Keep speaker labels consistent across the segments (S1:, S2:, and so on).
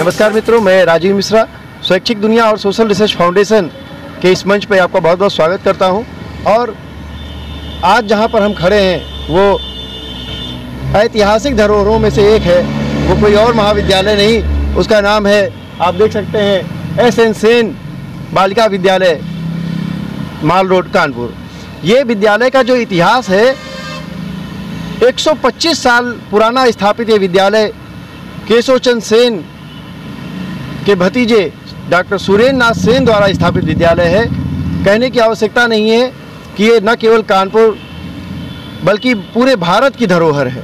S1: नमस्कार मित्रों, मैं राजीव मिश्रा स्वैच्छिक दुनिया और सोशल रिसर्च फाउंडेशन के इस मंच पर आपका बहुत बहुत स्वागत करता हूं। और आज जहां पर हम खड़े हैं वो ऐतिहासिक धरोहरों में से एक है। वो कोई और महाविद्यालय नहीं, उसका नाम है, आप देख सकते हैं, एस एन सेन बालिका विद्यालय, माल रोड, कानपुर। ये विद्यालय का जो इतिहास है, 125 साल पुराना स्थापित ये विद्यालय केशव चंद्र सेन के भतीजे डॉक्टर सुरेंद्र नाथ सेन द्वारा स्थापित विद्यालय है। कहने की आवश्यकता नहीं है कि ये न केवल कानपुर बल्कि पूरे भारत की धरोहर है।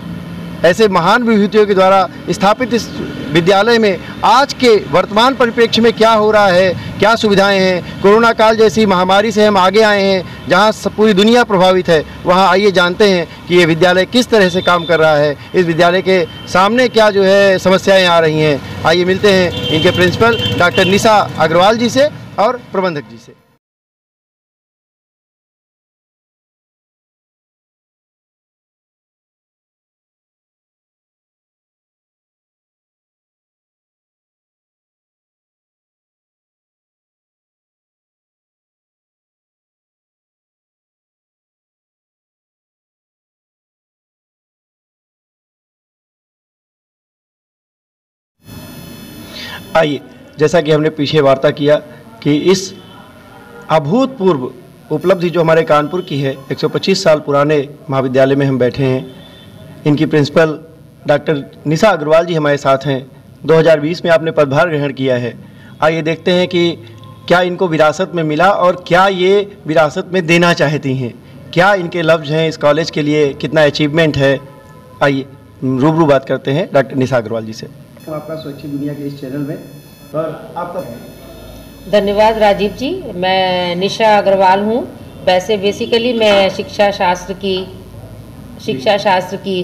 S1: ऐसे महान विभूतियों के द्वारा स्थापित इस विद्यालय में आज के वर्तमान परिप्रेक्ष्य में क्या हो रहा है, क्या सुविधाएं हैं, कोरोना काल जैसी महामारी से हम आगे आए हैं जहां पूरी दुनिया प्रभावित है, वहां आइए जानते हैं कि ये विद्यालय किस तरह से काम कर रहा है, इस विद्यालय के सामने क्या जो है समस्याएं आ रही हैं। आइए मिलते हैं इनके प्रिंसिपल डॉक्टर निशा अग्रवाल जी से और प्रबंधक जी से। आइए, जैसा कि हमने पीछे वार्ता किया कि इस अभूतपूर्व उपलब्धि जो हमारे कानपुर की है, 125 साल पुराने महाविद्यालय में हम बैठे हैं। इनकी प्रिंसिपल डॉक्टर निशा अग्रवाल जी हमारे साथ हैं। 2020 में आपने पदभार ग्रहण किया है। आइए देखते हैं कि क्या इनको विरासत में मिला और क्या ये विरासत में देना चाहती हैं, क्या इनके लफ्ज़ हैं इस कॉलेज के लिए, कितना अचीवमेंट है। आइए रूबरू बात करते हैं डॉक्टर निशा अग्रवाल जी से। आपका स्वैच्छिक दुनिया के इस चैनल में और आपका
S2: धन्यवाद राजीव जी। मैं निशा अग्रवाल हूँ। वैसे बेसिकली मैं शिक्षा शास्त्र की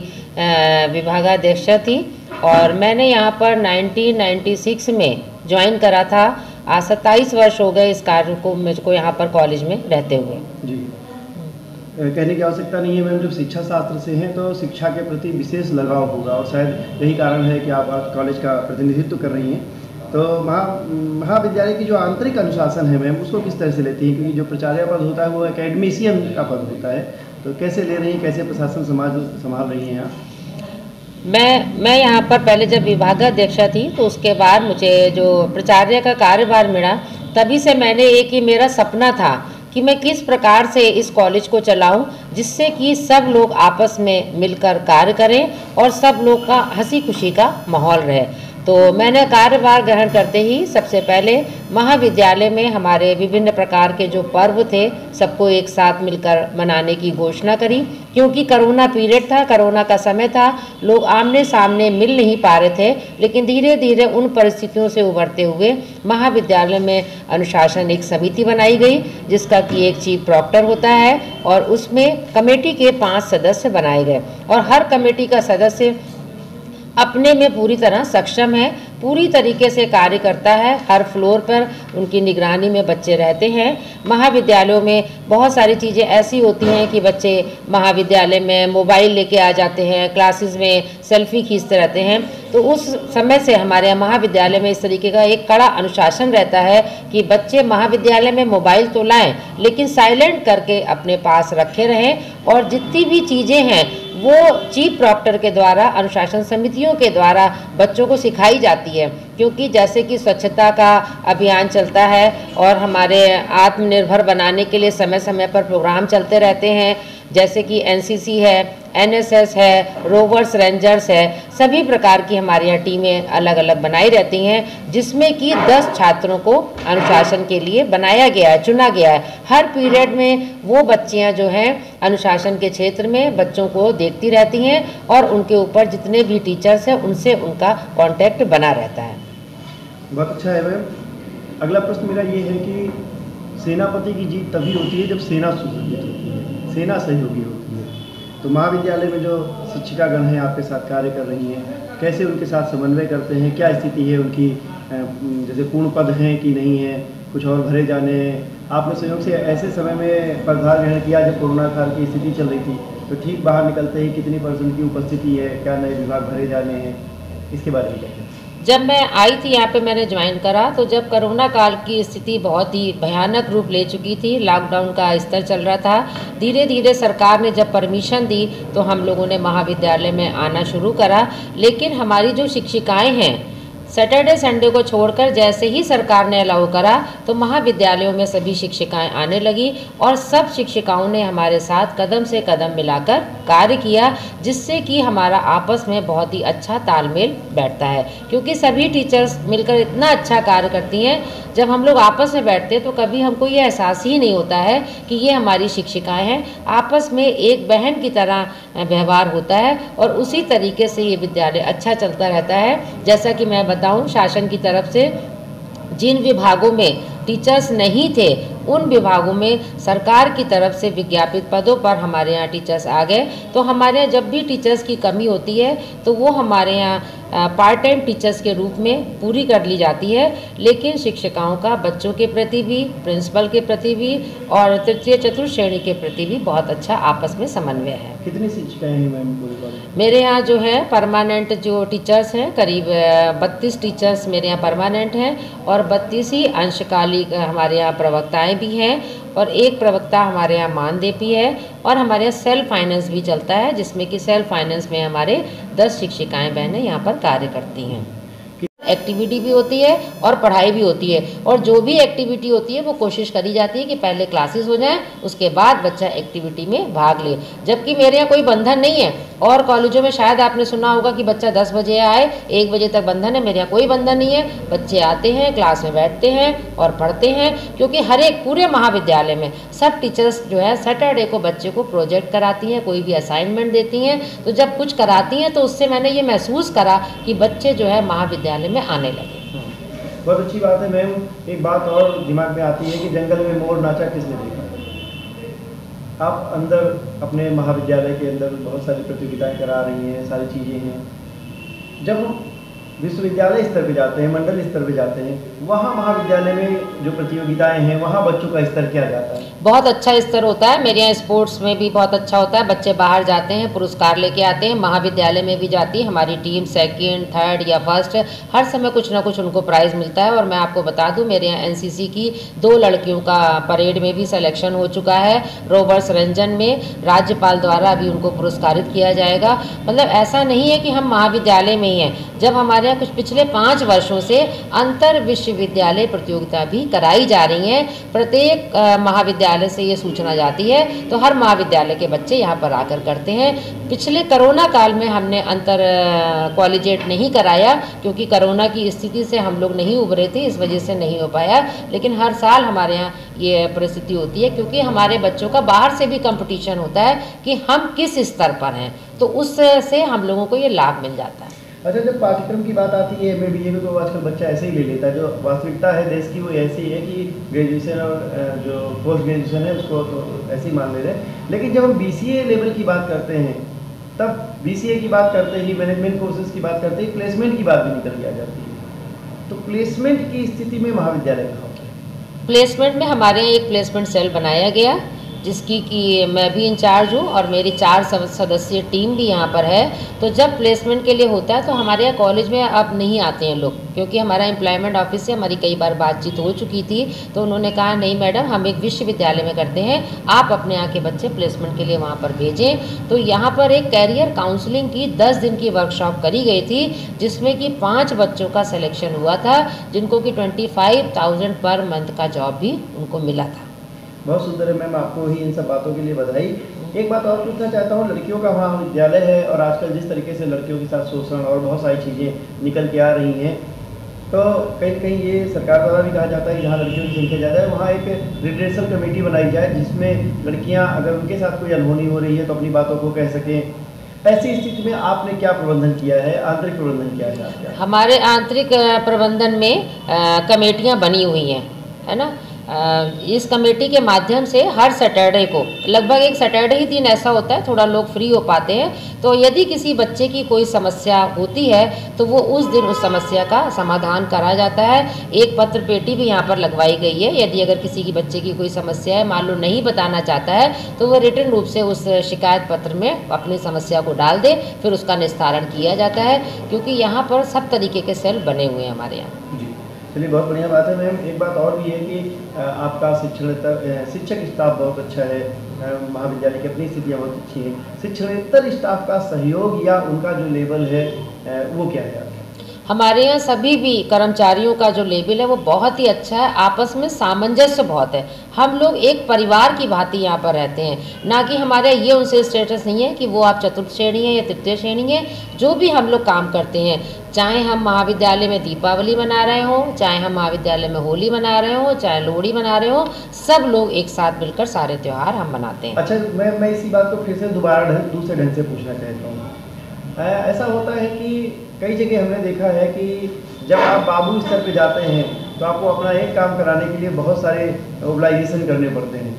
S2: विभागाध्यक्षा थी और मैंने यहाँ पर 1996 में ज्वाइन करा था। आज 27 वर्ष हो गए इस कार्य को मुझको यहाँ पर कॉलेज में रहते हुए। जी,
S1: कहने की आवश्यकता नहीं है मैम, जब शिक्षा शास्त्र से हैं तो शिक्षा के प्रति विशेष लगाव होगा और शायद यही कारण है कि आप आज कॉलेज का प्रतिनिधित्व कर रही हैं। तो महाविद्यालय की जो आंतरिक अनुशासन है मैम, उसको किस तरह से लेती हैं? क्योंकि जो प्राचार्य पद होता है वो एकेडमिशियन का पद होता है, तो कैसे ले रही हैं, कैसे प्रशासन संभाल रही हैं यहाँ?
S2: मैं यहाँ पर पहले जब विभागाध्यक्षा थी तो उसके बाद मुझे जो प्राचार्य का कार्यभार मिला, तभी से मैंने एक ही मेरा सपना था कि मैं किस प्रकार से इस कॉलेज को चलाऊं जिससे कि सब लोग आपस में मिलकर कार्य करें और सब लोग का हंसी खुशी का माहौल रहे। तो मैंने कार्यभार ग्रहण करते ही सबसे पहले महाविद्यालय में हमारे विभिन्न प्रकार के जो पर्व थे सबको एक साथ मिलकर मनाने की घोषणा करी। क्योंकि कोरोना पीरियड था, कोरोना का समय था, लोग आमने सामने मिल नहीं पा रहे थे, लेकिन धीरे धीरे उन परिस्थितियों से उभरते हुए महाविद्यालय में अनुशासन एक समिति बनाई गई जिसका कि एक चीफ प्रॉक्टर होता है और उसमें कमेटी के 5 सदस्य बनाए गए और हर कमेटी का सदस्य अपने में पूरी तरह सक्षम है, पूरी तरीके से कार्य करता है। हर फ्लोर पर उनकी निगरानी में बच्चे रहते हैं। महाविद्यालयों में बहुत सारी चीज़ें ऐसी होती हैं कि बच्चे महाविद्यालय में मोबाइल लेके आ जाते हैं, क्लासेस में सेल्फी खींचते रहते हैं। तो उस समय से हमारे महाविद्यालय में इस तरीके का एक कड़ा अनुशासन रहता है कि बच्चे महाविद्यालय में मोबाइल तो लाएं लेकिन साइलेंट करके अपने पास रखे रहें और जितनी भी चीज़ें हैं वो चीफ प्रॉक्टर के द्वारा, अनुशासन समितियों के द्वारा बच्चों को सिखाई जाती है। क्योंकि जैसे कि स्वच्छता का अभियान चलता है और हमारे आत्मनिर्भर बनाने के लिए समय समय पर प्रोग्राम चलते रहते हैं, जैसे कि एनसीसी है, एनएसएस है, रोवर्स रेंजर्स है, सभी प्रकार की हमारे यहाँ टीमें अलग अलग बनाई रहती हैं जिसमें कि 10 छात्रों को अनुशासन के लिए बनाया गया है, चुना गया है। हर पीरियड में वो बच्चियाँ जो हैं अनुशासन के क्षेत्र में बच्चों को देखती रहती हैं और उनके ऊपर जितने भी टीचर्स हैं उनसे उनका कांटेक्ट बना रहता है।
S1: बहुत अच्छा है मैम। अगला प्रश्न मेरा ये है कि सेनापति की जीत तभी होती है जब सेना सुसज्जित होती है, सेना सहयोगी होती है। तो महाविद्यालय में जो शिक्षिकागण हैं आपके साथ कार्य कर रही हैं, कैसे उनके साथ समन्वय करते हैं, क्या स्थिति है उनकी, जैसे पूर्ण पद हैं कि नहीं है, कुछ और भरे जाने हैं? आपने संयोग से ऐसे समय में पदभार ग्रहण किया जब कोरोना काल की स्थिति चल रही थी, तो ठीक बाहर निकलते ही कितनी % की उपस्थिति है, क्या नए विभाग भरे जाने हैं, इसके बारे में क्या?
S2: जब मैं आई थी यहाँ पे, मैंने ज्वाइन करा तो जब कोरोना काल की स्थिति बहुत ही भयानक रूप ले चुकी थी, लॉकडाउन का स्तर चल रहा था। धीरे धीरे सरकार ने जब परमिशन दी तो हम लोगों ने महाविद्यालय में आना शुरू करा। लेकिन हमारी जो शिक्षिकाएं हैं, सैटरडे संडे को छोड़कर जैसे ही सरकार ने अलाउ करा तो महाविद्यालयों में सभी शिक्षिकाएं आने लगी और सब शिक्षिकाओं ने हमारे साथ कदम से कदम मिलाकर कार्य किया, जिससे कि हमारा आपस में बहुत ही अच्छा तालमेल बैठता है। क्योंकि सभी टीचर्स मिलकर इतना अच्छा कार्य करती हैं, जब हम लोग आपस में बैठते हैं तो कभी हमको ये एहसास ही नहीं होता है कि ये हमारी शिक्षिकाएं हैं। आपस में एक बहन की तरह व्यवहार होता है और उसी तरीके से ये विद्यालय अच्छा चलता रहता है। जैसा कि मैं बताऊं, शासन की तरफ से जिन विभागों में टीचर्स नहीं थे उन विभागों में सरकार की तरफ से विज्ञापित पदों पर हमारे यहाँ टीचर्स आ गए। तो हमारे यहाँ जब भी टीचर्स की कमी होती है तो वो हमारे यहाँ पार्ट टाइम टीचर्स के रूप में पूरी कर ली जाती है। लेकिन शिक्षिकाओं का बच्चों के प्रति भी, प्रिंसिपल के प्रति भी और तृतीय चतुर्थ श्रेणी के प्रति भी बहुत अच्छा आपस में समन्वय है।
S1: कितनी शिक्षिकाएं हैं मैम?
S2: मेरे यहाँ जो है परमानेंट जो टीचर्स हैं, करीब 32 टीचर्स मेरे यहाँ परमानेंट हैं और 32 ही अंशकालिक हमारे यहाँ प्रवक्ताएं भी हैं और एक प्रवक्ता हमारे यहाँ मानदेपी है। और हमारे यहाँ सेल्फ फाइनेंस भी चलता है, जिसमें कि सेल्फ फाइनेंस में हमारे 10 शिक्षिकाएं बहनें यहाँ पर कार्य करती हैं। एक्टिविटी भी होती है और पढ़ाई भी होती है, और जो भी एक्टिविटी होती है वो कोशिश करी जाती है कि पहले क्लासेस हो जाएं, उसके बाद बच्चा एक्टिविटी में भाग ले। जबकि मेरे यहाँ कोई बंधन नहीं है। और कॉलेजों में शायद आपने सुना होगा कि बच्चा 10 बजे आए, 1 बजे तक बंधन है। मेरे यहाँ कोई बंधन नहीं है। बच्चे आते हैं, क्लास में बैठते हैं और पढ़ते हैं। क्योंकि हर एक पूरे महाविद्यालय में सब टीचर्स जो है सैटरडे को बच्चे को प्रोजेक्ट कराती हैं, कोई भी असाइनमेंट देती हैं। तो जब कुछ कराती हैं तो उससे मैंने ये महसूस करा कि बच्चे जो है महाविद्यालय में आने लगे।
S1: बहुत अच्छी बात है मैम। एक बात और दिमाग में आती है कि जंगल में मोर नाचा किसने देखा। आप अंदर अपने महाविद्यालय के अंदर बहुत सारी प्रतियोगिताएं करा रही हैं, सारी चीज़ें हैं। जब हम विश्वविद्यालय स्तर पे जाते हैं, मंडल स्तर पे जाते हैं, वहाँ महाविद्यालय में जो प्रतियोगिताएं हैं वहाँ बच्चों का स्तर क्या जाता है?
S2: बहुत अच्छा स्तर होता है। मेरे यहाँ स्पोर्ट्स में भी बहुत अच्छा होता है। बच्चे बाहर जाते हैं, पुरस्कार लेके आते हैं। महाविद्यालय में भी जाती है हमारी टीम, 2nd, 3rd या 1st, हर समय कुछ ना कुछ उनको प्राइज़ मिलता है। और मैं आपको बता दूं, मेरे यहाँ NCC की 2 लड़कियों का परेड में भी सिलेक्शन हो चुका है। रोवर्स रंजन में राज्यपाल द्वारा अभी उनको पुरस्कारित किया जाएगा। मतलब ऐसा नहीं है कि हम महाविद्यालय में ही हैं। जब हमारे यहाँ कुछ पिछले 5 वर्षों से अंतर विश्वविद्यालय प्रतियोगिता भी कराई जा रही हैं। प्रत्येक महाविद्यालय से ये सूचना जाती है तो हर महाविद्यालय के बच्चे यहाँ पर आकर करते हैं। पिछले कोरोना काल में हमने अंतर कॉलेजिएट नहीं कराया, क्योंकि कोरोना की स्थिति से हम लोग नहीं उभरे थे, इस वजह से नहीं हो पाया। लेकिन हर साल हमारे यहाँ ये परिस्थिति होती है, क्योंकि हमारे बच्चों का बाहर से भी कंपटीशन होता है कि हम किस स्तर पर हैं, तो उससे हम लोगों को ये लाभ मिल जाता है।
S1: अच्छा, जब पाठ्यक्रम की बात आती है MA BA तो आजकल बच्चा ऐसे ही ले लेता है। जो वास्तविकता है देश की वो ऐसी है कि ग्रेजुएशन और जो पोस्ट ग्रेजुएशन है उसको तो ऐसे ही मान ले रहे हैं। लेकिन जब हम BCA लेवल की बात करते हैं, तब BCA की बात करते ही, मैनेजमेंट कोर्सेज की बात करते ही प्लेसमेंट की बात भी निकल के आ जाती है। तो प्लेसमेंट की स्थिति में महाविद्यालय कहाँ होता है?
S2: प्लेसमेंट में हमारे यहाँ एक प्लेसमेंट सेल बनाया गया, जिसकी कि मैं भी इंचार्ज हूँ और मेरी 4 सदस्यीय टीम भी यहाँ पर है। तो जब प्लेसमेंट के लिए होता है तो हमारे यहाँ कॉलेज में अब नहीं आते हैं लोग, क्योंकि हमारा एम्प्लॉयमेंट ऑफिस से हमारी कई बार बातचीत हो चुकी थी। तो उन्होंने कहा नहीं मैडम, हम एक विश्वविद्यालय में करते हैं, आप अपने यहाँ के बच्चे प्लेसमेंट के लिए वहाँ पर भेजें। तो यहाँ पर एक कैरियर काउंसलिंग की 10 दिन की वर्कशॉप करी गई थी, जिसमें कि 5 बच्चों का सिलेक्शन हुआ था, जिनको कि 25,000 पर मंथ का जॉब भी उनको मिला था।
S1: बहुत सुंदर है मैम, आपको ही इन सब बातों के लिए बधाई। एक बात और पूछना चाहता हूँ, लड़कियों का महाविद्यालय है और आजकल जिस तरीके से लड़कियों के साथ शोषण और बहुत सारी चीज़ें निकल के आ रही हैं, तो कहीं न कहीं ये सरकार द्वारा भी कहा जाता है कि जहाँ लड़कियों की संख्या ज़्यादा है वहाँ एक रिड्रेसल कमेटी बनाई जाए, जिसमें लड़कियाँ अगर उनके साथ कोई अनहोनी हो रही है तो अपनी बातों को कह सकें। ऐसी स्थिति में आपने क्या प्रबंधन किया है, आंतरिक प्रबंधन क्या है आपका?
S2: हमारे आंतरिक प्रबंधन में कमेटियाँ बनी हुई हैं, है ना। इस कमेटी के माध्यम से हर सैटरडे को, लगभग एक सैटरडे ही दिन ऐसा होता है थोड़ा लोग फ्री हो पाते हैं, तो यदि किसी बच्चे की कोई समस्या होती है तो वो उस दिन उस समस्या का समाधान करा जाता है। एक पत्र पेटी भी यहाँ पर लगवाई गई है। यदि अगर किसी की बच्चे की कोई समस्या है, मान लो नहीं बताना चाहता है, तो वो रिटर्न रूप से उस शिकायत पत्र में अपनी समस्या को डाल दे, फिर उसका निस्तारण किया जाता है, क्योंकि यहाँ पर सब तरीके के सेल बने हुए हैं हमारे यहाँ।
S1: चलिए, बहुत बढ़िया बात है मैम। एक बात और भी है कि आपका शिक्षक स्टाफ बहुत अच्छा है, महाविद्यालय की अपनी स्थितियाँ बहुत अच्छी हैं। शिक्षणेतर स्टाफ का सहयोग या उनका जो लेवल है वो क्या है?
S2: हमारे यहाँ सभी भी कर्मचारियों का जो लेवल है वो बहुत ही अच्छा है, आपस में सामंजस्य बहुत है। हम लोग एक परिवार की भांति यहाँ पर रहते हैं, ना कि हमारे ये उनसे स्टेटस नहीं है कि वो आप चतुर्थ श्रेणी है या तृतीय श्रेणी है। जो भी हम लोग काम करते हैं, चाहे हम महाविद्यालय में दीपावली मना रहे हों, चाहे हम महाविद्यालय में होली मना रहे हों, चाहे लोहड़ी मना रहे हों, सब लोग एक साथ मिलकर सारे त्यौहार हम मनाते हैं।
S1: अच्छा, मैं इसी बात को फिर से दोबारा दूसरे ढंग से पूछना चाहता हूँ। ऐसा होता है कि कई जगह हमने देखा है कि जब आप बाबू स्तर पे जाते हैं तो आपको अपना एक काम कराने के लिए बहुत सारे मोबिलाइजेशन करने पड़ते हैं।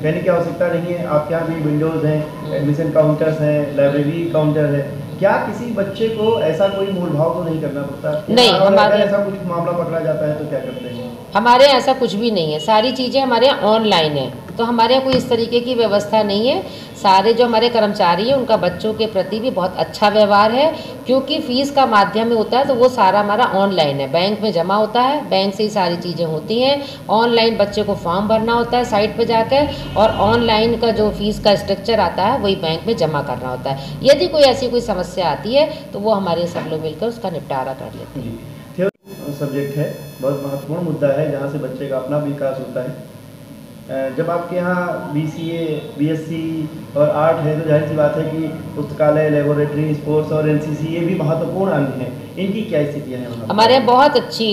S1: कहने की आवश्यकता नहीं है, आपके यहाँ भी विंडोज़ हैं, एडमिशन काउंटर्स हैं, लाइब्रेरी काउंटर है। क्या किसी बच्चे को ऐसा कोई मोल भाव तो नहीं करना पड़ता?
S2: नहीं, हमारे
S1: ऐसा कुछ मामला पकड़ा जाता है तो क्या करते हैं?
S2: हमारे यहाँ ऐसा कुछ भी नहीं है, सारी चीज़ें हमारे यहाँ ऑनलाइन है, तो हमारे यहाँ कोई इस तरीके की व्यवस्था नहीं है। सारे जो हमारे कर्मचारी हैं उनका बच्चों के प्रति भी बहुत अच्छा व्यवहार है, क्योंकि फीस का माध्यम में होता है तो वो सारा हमारा ऑनलाइन है, बैंक में जमा होता है, बैंक से ही सारी चीज़ें होती हैं। ऑनलाइन बच्चे को फॉर्म भरना होता है साइट पर जाकर, और ऑनलाइन का जो फीस का स्ट्रक्चर आता है वही बैंक में जमा करना होता है। यदि कोई ऐसी कोई समस्या आती है तो वो हमारे सब लोग मिलकर उसका निपटारा कर लेते हैं।
S1: सब्जेक्ट है, बहुत महत्वपूर्ण मुद्दा है, जहाँ से बच्चे का अपना विकास होता है। जब आपके यहाँ BCA, BSc और आर्ट है तो जाहिर सी बात है कि पुस्तकालय, लेबोरेटरी, स्पोर्ट्स और NCC ये भी महत्वपूर्ण अंग हैं। इनकी क्या स्थितियाँ हैं?
S2: हमारे यहाँ बहुत अच्छी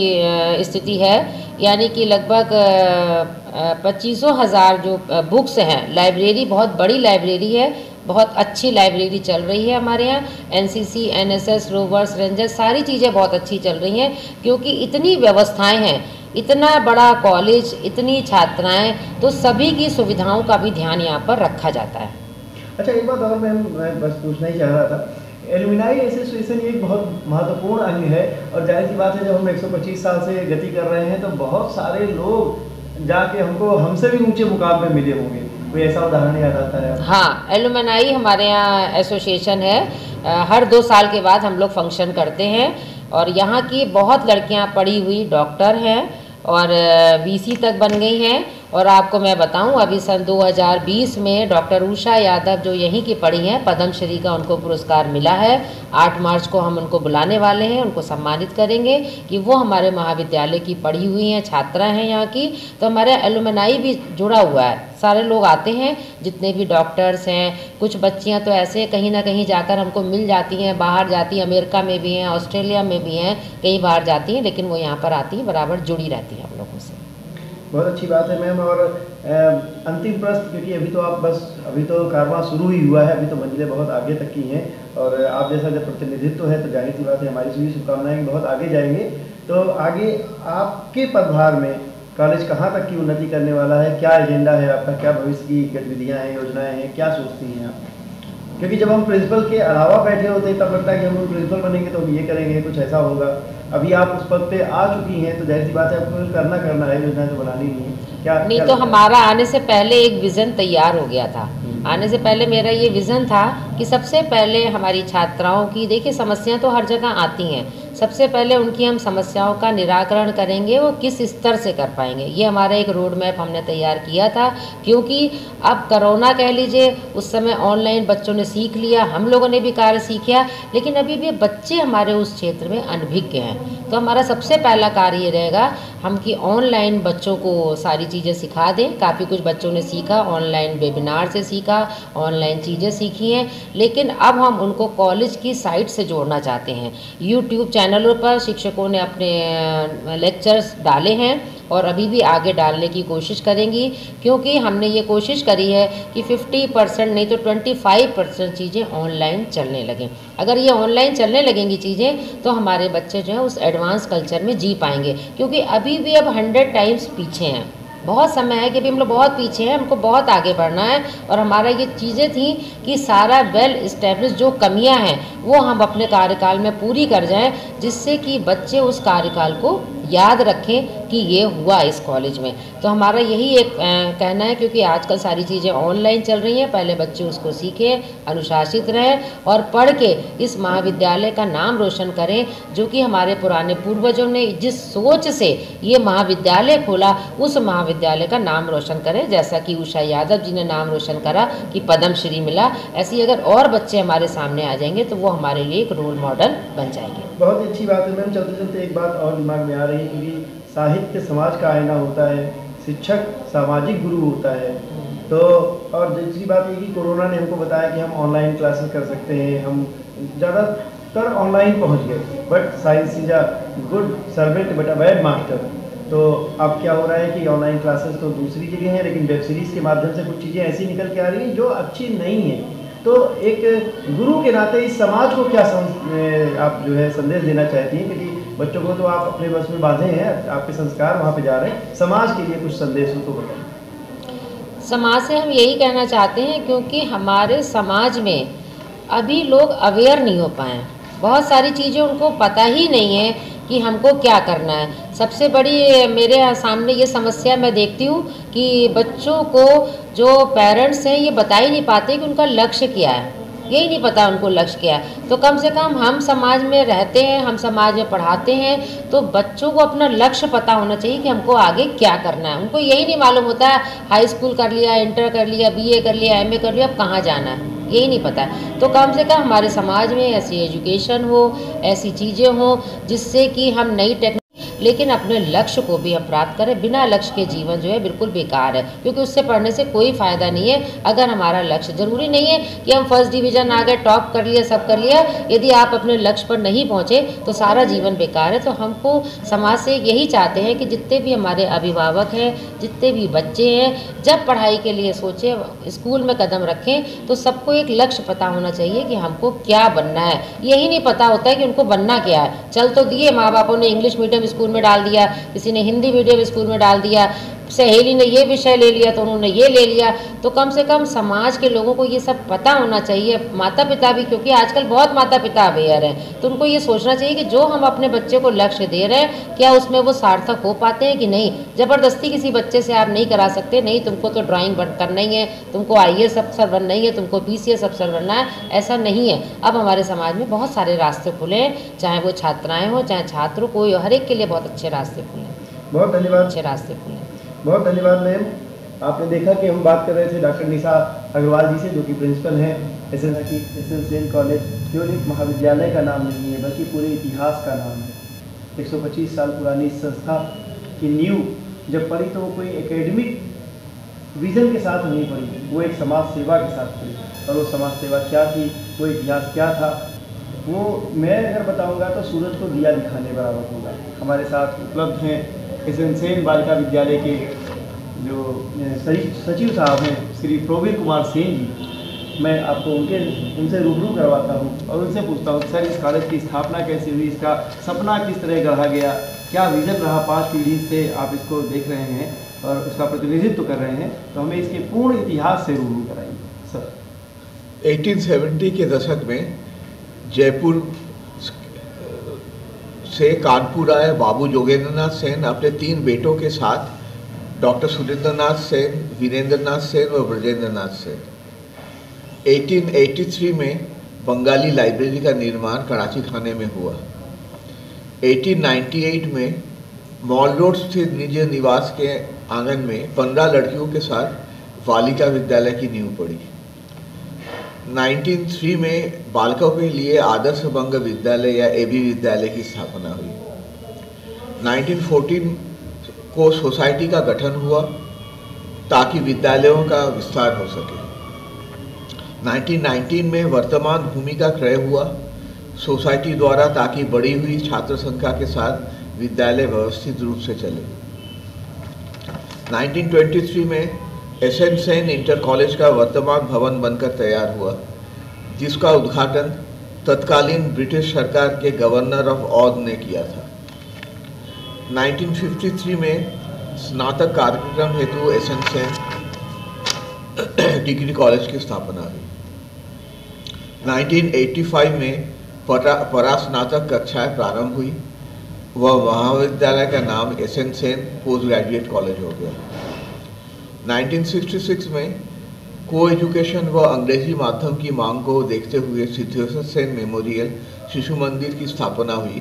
S2: स्थिति है, यानी कि लगभग 25,000 जो बुक्स हैं। लाइब्रेरी बहुत बड़ी लाइब्रेरी है, बहुत अच्छी लाइब्रेरी चल रही है हमारे यहाँ। NCC, NSS, रोवर्स, रेंजर्स सारी चीज़ें बहुत अच्छी चल रही हैं, क्योंकि इतनी व्यवस्थाएं हैं, इतना बड़ा कॉलेज, इतनी छात्राएं, तो सभी की सुविधाओं का भी ध्यान यहाँ पर रखा जाता है।
S1: अच्छा, एक बात और मैं बस पूछना ही चाह रहा था, एलुमनाई एसोसिएशन एक बहुत महत्वपूर्ण अंग है, और जाहिर सी बात है जब हम 125 साल से गति कर रहे हैं तो बहुत सारे लोग जाके हमसे भी ऊंचे मुकाम पे मिले होंगे। कोई ऐसा उदाहरण याद आता है?
S2: हाँ, एलुमनाई हमारे यहाँ एसोसिएशन है, हर 2 साल के बाद हम लोग फंक्शन करते हैं, और यहाँ की बहुत लड़कियाँ पढ़ी हुई डॉक्टर हैं और VC तक बन गई हैं। और आपको मैं बताऊं, अभी सन 2020 में डॉक्टर उषा यादव जो यहीं की पढ़ी हैं, पद्मश्री का उनको पुरस्कार मिला है। 8 मार्च को हम उनको बुलाने वाले हैं, उनको सम्मानित करेंगे कि वो हमारे महाविद्यालय की पढ़ी हुई हैं, छात्रा हैं यहाँ की। तो हमारे एलुमनाई भी जुड़ा हुआ है, सारे लोग आते हैं, जितने भी डॉक्टर्स हैं। कुछ बच्चियाँ तो ऐसे कहीं ना कहीं जाकर हमको मिल जाती हैं, बाहर जाती हैं, अमेरिका में भी हैं, ऑस्ट्रेलिया में भी हैं, कहीं बाहर जाती हैं, लेकिन वो यहाँ पर आती हैं, बराबर जुड़ी रहती हैं हम लोगों से।
S1: बहुत अच्छी बात है मैम। और अंतिम प्रश्न, क्योंकि अभी तो कारवां शुरू ही हुआ है, अभी तो मंजिलें बहुत आगे तक की हैं, और आप जैसा जब प्रतिनिधित्व है तो जाहिर सी बात है हमारी सभी शुभकामनाएं बहुत आगे जाएंगे। तो आगे आपके पदभार में कॉलेज कहाँ तक की उन्नति करने वाला है? क्या एजेंडा है आपका? क्या भविष्य की गतिविधियाँ हैं, योजनाएँ हैं, क्या सोचती हैं आप? क्योंकि जब हम प्रिंसिपल के अलावा बैठे होते हैं तब लगता है कि हम प्रिंसिपल बनेंगे तो हम ये करेंगे, कुछ ऐसा होगा। अभी आप उस पद पे आ चुकी हैं तो जाहिर सी बात है आपको करना है, योजना तो बनानी नहीं है। क्या
S2: नहीं, तो हमारा आने से पहले एक विज़न तैयार हो गया था। आने से पहले मेरा ये विज़न था कि सबसे पहले हमारी छात्राओं की, देखिए समस्याएं तो हर जगह आती हैं, सबसे पहले उनकी हम समस्याओं का निराकरण करेंगे, वो किस स्तर से कर पाएंगे। ये हमारा एक रोड मैप हमने तैयार किया था, क्योंकि अब कोरोना कह लीजिए, उस समय ऑनलाइन बच्चों ने सीख लिया, हम लोगों ने भी कार्य सीखा, लेकिन अभी भी बच्चे हमारे उस क्षेत्र में अनभिज्ञ हैं। तो हमारा सबसे पहला कार्य ये रहेगा हम कि ऑनलाइन बच्चों को सारी चीज़ें सिखा दें। काफ़ी कुछ बच्चों ने सीखा, ऑनलाइन वेबिनार से सीखा, ऑनलाइन चीज़ें सीखी हैं, लेकिन अब हम उनको कॉलेज की साइट से जोड़ना चाहते हैं। यूट्यूब चैनलों पर शिक्षकों ने अपने लेक्चर्स डाले हैं और अभी भी आगे डालने की कोशिश करेंगी, क्योंकि हमने ये कोशिश करी है कि 50% नहीं तो 25% चीज़ें ऑनलाइन चलने लगें। अगर ये ऑनलाइन चलने लगेंगी चीज़ें तो हमारे बच्चे जो हैं उस एडवांस कल्चर में जी पाएंगे, क्योंकि अभी भी अब 100 टाइम्स पीछे हैं। बहुत समय है कि अभी हम लोग बहुत पीछे हैं, हमको बहुत आगे बढ़ना है। और हमारा ये चीज़ें थी कि सारा वेल इस्टेब्लिश जो कमियां हैं वो हम अपने कार्यकाल में पूरी कर जाएं, जिससे कि बच्चे उस कार्यकाल को याद रखें कि ये हुआ इस कॉलेज में। तो हमारा यही एक कहना है, क्योंकि आजकल सारी चीज़ें ऑनलाइन चल रही हैं, पहले बच्चे उसको सीखें, अनुशासित रहें और पढ़ के इस महाविद्यालय का नाम रोशन करें, जो कि हमारे पुराने पूर्वजों ने जिस सोच से ये महाविद्यालय खोला, उस महाविद्यालय का नाम रोशन करें। जैसा कि उषा यादव जी ने नाम रोशन करा कि पद्मश्री मिला, ऐसी अगर और बच्चे हमारे सामने आ जाएंगे तो वो हमारे लिए एक रोल मॉडल बन जाएंगे।
S1: बहुत ही अच्छी बात है मैम। चलते चलते एक बात और दिमाग में आ रही है, क्योंकि साहित्य समाज का आईना होता है, शिक्षक सामाजिक गुरु होता है। तो और दूसरी बात ये कि कोरोना ने हमको बताया कि हम ऑनलाइन क्लासेस कर सकते हैं, हम ज़्यादातर ऑनलाइन पहुंच गए, but science is a good servant but a bad master. तो अब क्या हो रहा है कि ऑनलाइन क्लासेस तो दूसरी जगह हैं, लेकिन वेब सीरीज़ के माध्यम से कुछ चीज़ें ऐसी निकल के आ रही हैं जो अच्छी नहीं हैं। तो एक गुरु के नाते इस समाज को क्या आप जो है संदेश देना चाहती हैं, क्योंकि बच्चों को तो आप अपने बस में बांधे हैं, आपके संस्कार वहाँ पे जा रहे हैं, समाज के लिए कुछ संदेश हो तो बताइए।
S2: समाज से हम यही कहना चाहते हैं, क्योंकि हमारे समाज में अभी लोग अवेयर नहीं हो पाए हैं, बहुत सारी चीज़ें उनको पता ही नहीं है कि हमको क्या करना है। सबसे बड़ी मेरे सामने ये समस्या मैं देखती हूँ कि बच्चों को जो पेरेंट्स हैं ये बता ही नहीं पाते कि उनका लक्ष्य क्या है, यही नहीं पता उनको लक्ष्य क्या है। तो कम से कम हम समाज में रहते हैं, हम समाज में पढ़ाते हैं, तो बच्चों को अपना लक्ष्य पता होना चाहिए कि हमको आगे क्या करना है। उनको यही नहीं मालूम होता है हाई स्कूल कर लिया, इंटर कर लिया, BA कर लिया, MA कर लिया, अब कहाँ जाना है, यही नहीं पता है। तो कम से कम हमारे समाज में ऐसी एजुकेशन हो, ऐसी चीज़ें हो जिससे कि हम नई टेक्नोलॉजी, लेकिन अपने लक्ष्य को भी हम प्राप्त करें। बिना लक्ष्य के जीवन जो है बिल्कुल बेकार है, क्योंकि उससे पढ़ने से कोई फ़ायदा नहीं है। अगर हमारा लक्ष्य, ज़रूरी नहीं है कि हम फर्स्ट डिवीज़न आ गए, टॉप कर लिया, सब कर लिया, यदि आप अपने लक्ष्य पर नहीं पहुँचे तो सारा जीवन बेकार है। तो हमको समाज से यही चाहते हैं कि जितने भी हमारे अभिभावक हैं, जितने भी बच्चे हैं, जब पढ़ाई के लिए सोचें, स्कूल में कदम रखें, तो सबको एक लक्ष्य पता होना चाहिए कि हमको क्या बनना है। यही नहीं पता होता है कि उनको बनना क्या है। चल तो दिए माँ बापों ने इंग्लिश मीडियम स्कूल में डाल दिया, किसी ने हिंदी मीडियम स्कूल में डाल दिया, सहेली ने ये विषय ले लिया तो उन्होंने ये ले लिया। तो कम से कम समाज के लोगों को ये सब पता होना चाहिए, माता पिता भी, क्योंकि आजकल बहुत माता पिता अवेयर हैं, तो उनको ये सोचना चाहिए कि जो हम अपने बच्चे को लक्ष्य दे रहे हैं, क्या उसमें वो सार्थक हो पाते हैं कि नहीं। ज़बरदस्ती किसी बच्चे से आप नहीं करा सकते, नहीं तुमको तो ड्राइंग करना ही है, तुमको IAS अफसर बनना ही है, तुमको PCS अफसर बनना है, ऐसा नहीं है। अब हमारे समाज में बहुत सारे रास्ते खुले हैं, चाहे वो छात्राएँ हों चाहे छात्र हो, कोई हर एक के लिए बहुत अच्छे रास्ते खुले हैं।
S1: बहुत धन्यवाद।
S2: अच्छे रास्ते खुले हैं।
S1: बहुत धन्यवाद मैम। आपने देखा कि हम बात कर रहे थे डॉक्टर निशा अग्रवाल जी से, जो कि प्रिंसिपल हैं एस.एन. सेन कॉलेज। केवल एक महाविद्यालय का नाम नहीं है, बल्कि पूरे इतिहास का नाम है। 125 साल पुरानी इस संस्था की नींव जब पड़ी तो वो कोई एकेडमिक विजन के साथ नहीं पड़ी, वो एक समाज सेवा के साथ पड़ी। और वो समाज सेवा क्या थी, वो इतिहास क्या था, वो मैं अगर बताऊँगा तो सूरज को दिया दिखाने बराबर होगा। हमारे साथ उपलब्ध हैं एस.एन. सेन बालिका विद्यालय के जो सचिव साहब हैं श्री प्रवीर कुमार सेन जी। मैं आपको उनसे रूबरू करवाता हूं और उनसे पूछता हूं सर, इस कॉलेज की स्थापना कैसे हुई, इसका सपना किस तरह गढ़ा गया, क्या विजन रहा, 5 पीढ़ी से आप इसको देख रहे हैं और उसका प्रतिनिधित्व कर रहे हैं, तो हमें इसके पूर्ण इतिहास से रूबरू कराइए सर।
S3: 1870 के दशक में जयपुर से कानपुर आए बाबू जोगेंद्रनाथ सेन अपने 3 बेटों के साथ, डॉक्टर सुरेंद्रनाथ सेन, वीरेंद्रनाथ सेन और ब्रजेंद्रनाथ सेन। 1883 में बंगाली लाइब्रेरी का निर्माण कराची खाने में हुआ। 1898 में मॉल रोड स्थित निज निवास के आंगन में 15 लड़कियों के साथ बालिका विद्यालय की नींव पड़ी। 1903 में बालकों के लिए आदर्श बंग विद्यालय या AB विद्यालय की स्थापना हुई। 1914 को सोसाइटी का गठन हुआ ताकि विद्यालयों का विस्तार हो सके। 1919 में वर्तमान भूमि का क्रय हुआ सोसाइटी द्वारा ताकि बढ़ी हुई छात्र संख्या के साथ विद्यालय व्यवस्थित रूप से चले। 1923 में एस.एन. सेन इंटर कॉलेज का वर्तमान भवन बनकर तैयार हुआ, जिसका उद्घाटन तत्कालीन ब्रिटिश सरकार के गवर्नर ऑफ औध ने किया था। 1953 में स्नातक कार्यक्रम हेतु एसएन सेन डिग्री कॉलेज की स्थापना हुई। 1985 में परास्नातक कक्षाएं प्रारंभ हुई। वह महाविद्यालय का नाम SN Sen post graduate college हो गया। 1966 में को एजुकेशन व अंग्रेजी माध्यम की मांग को देखते हुए सिद्धेश्वर सेन मेमोरियल शिशु मंदिर की स्थापना हुई,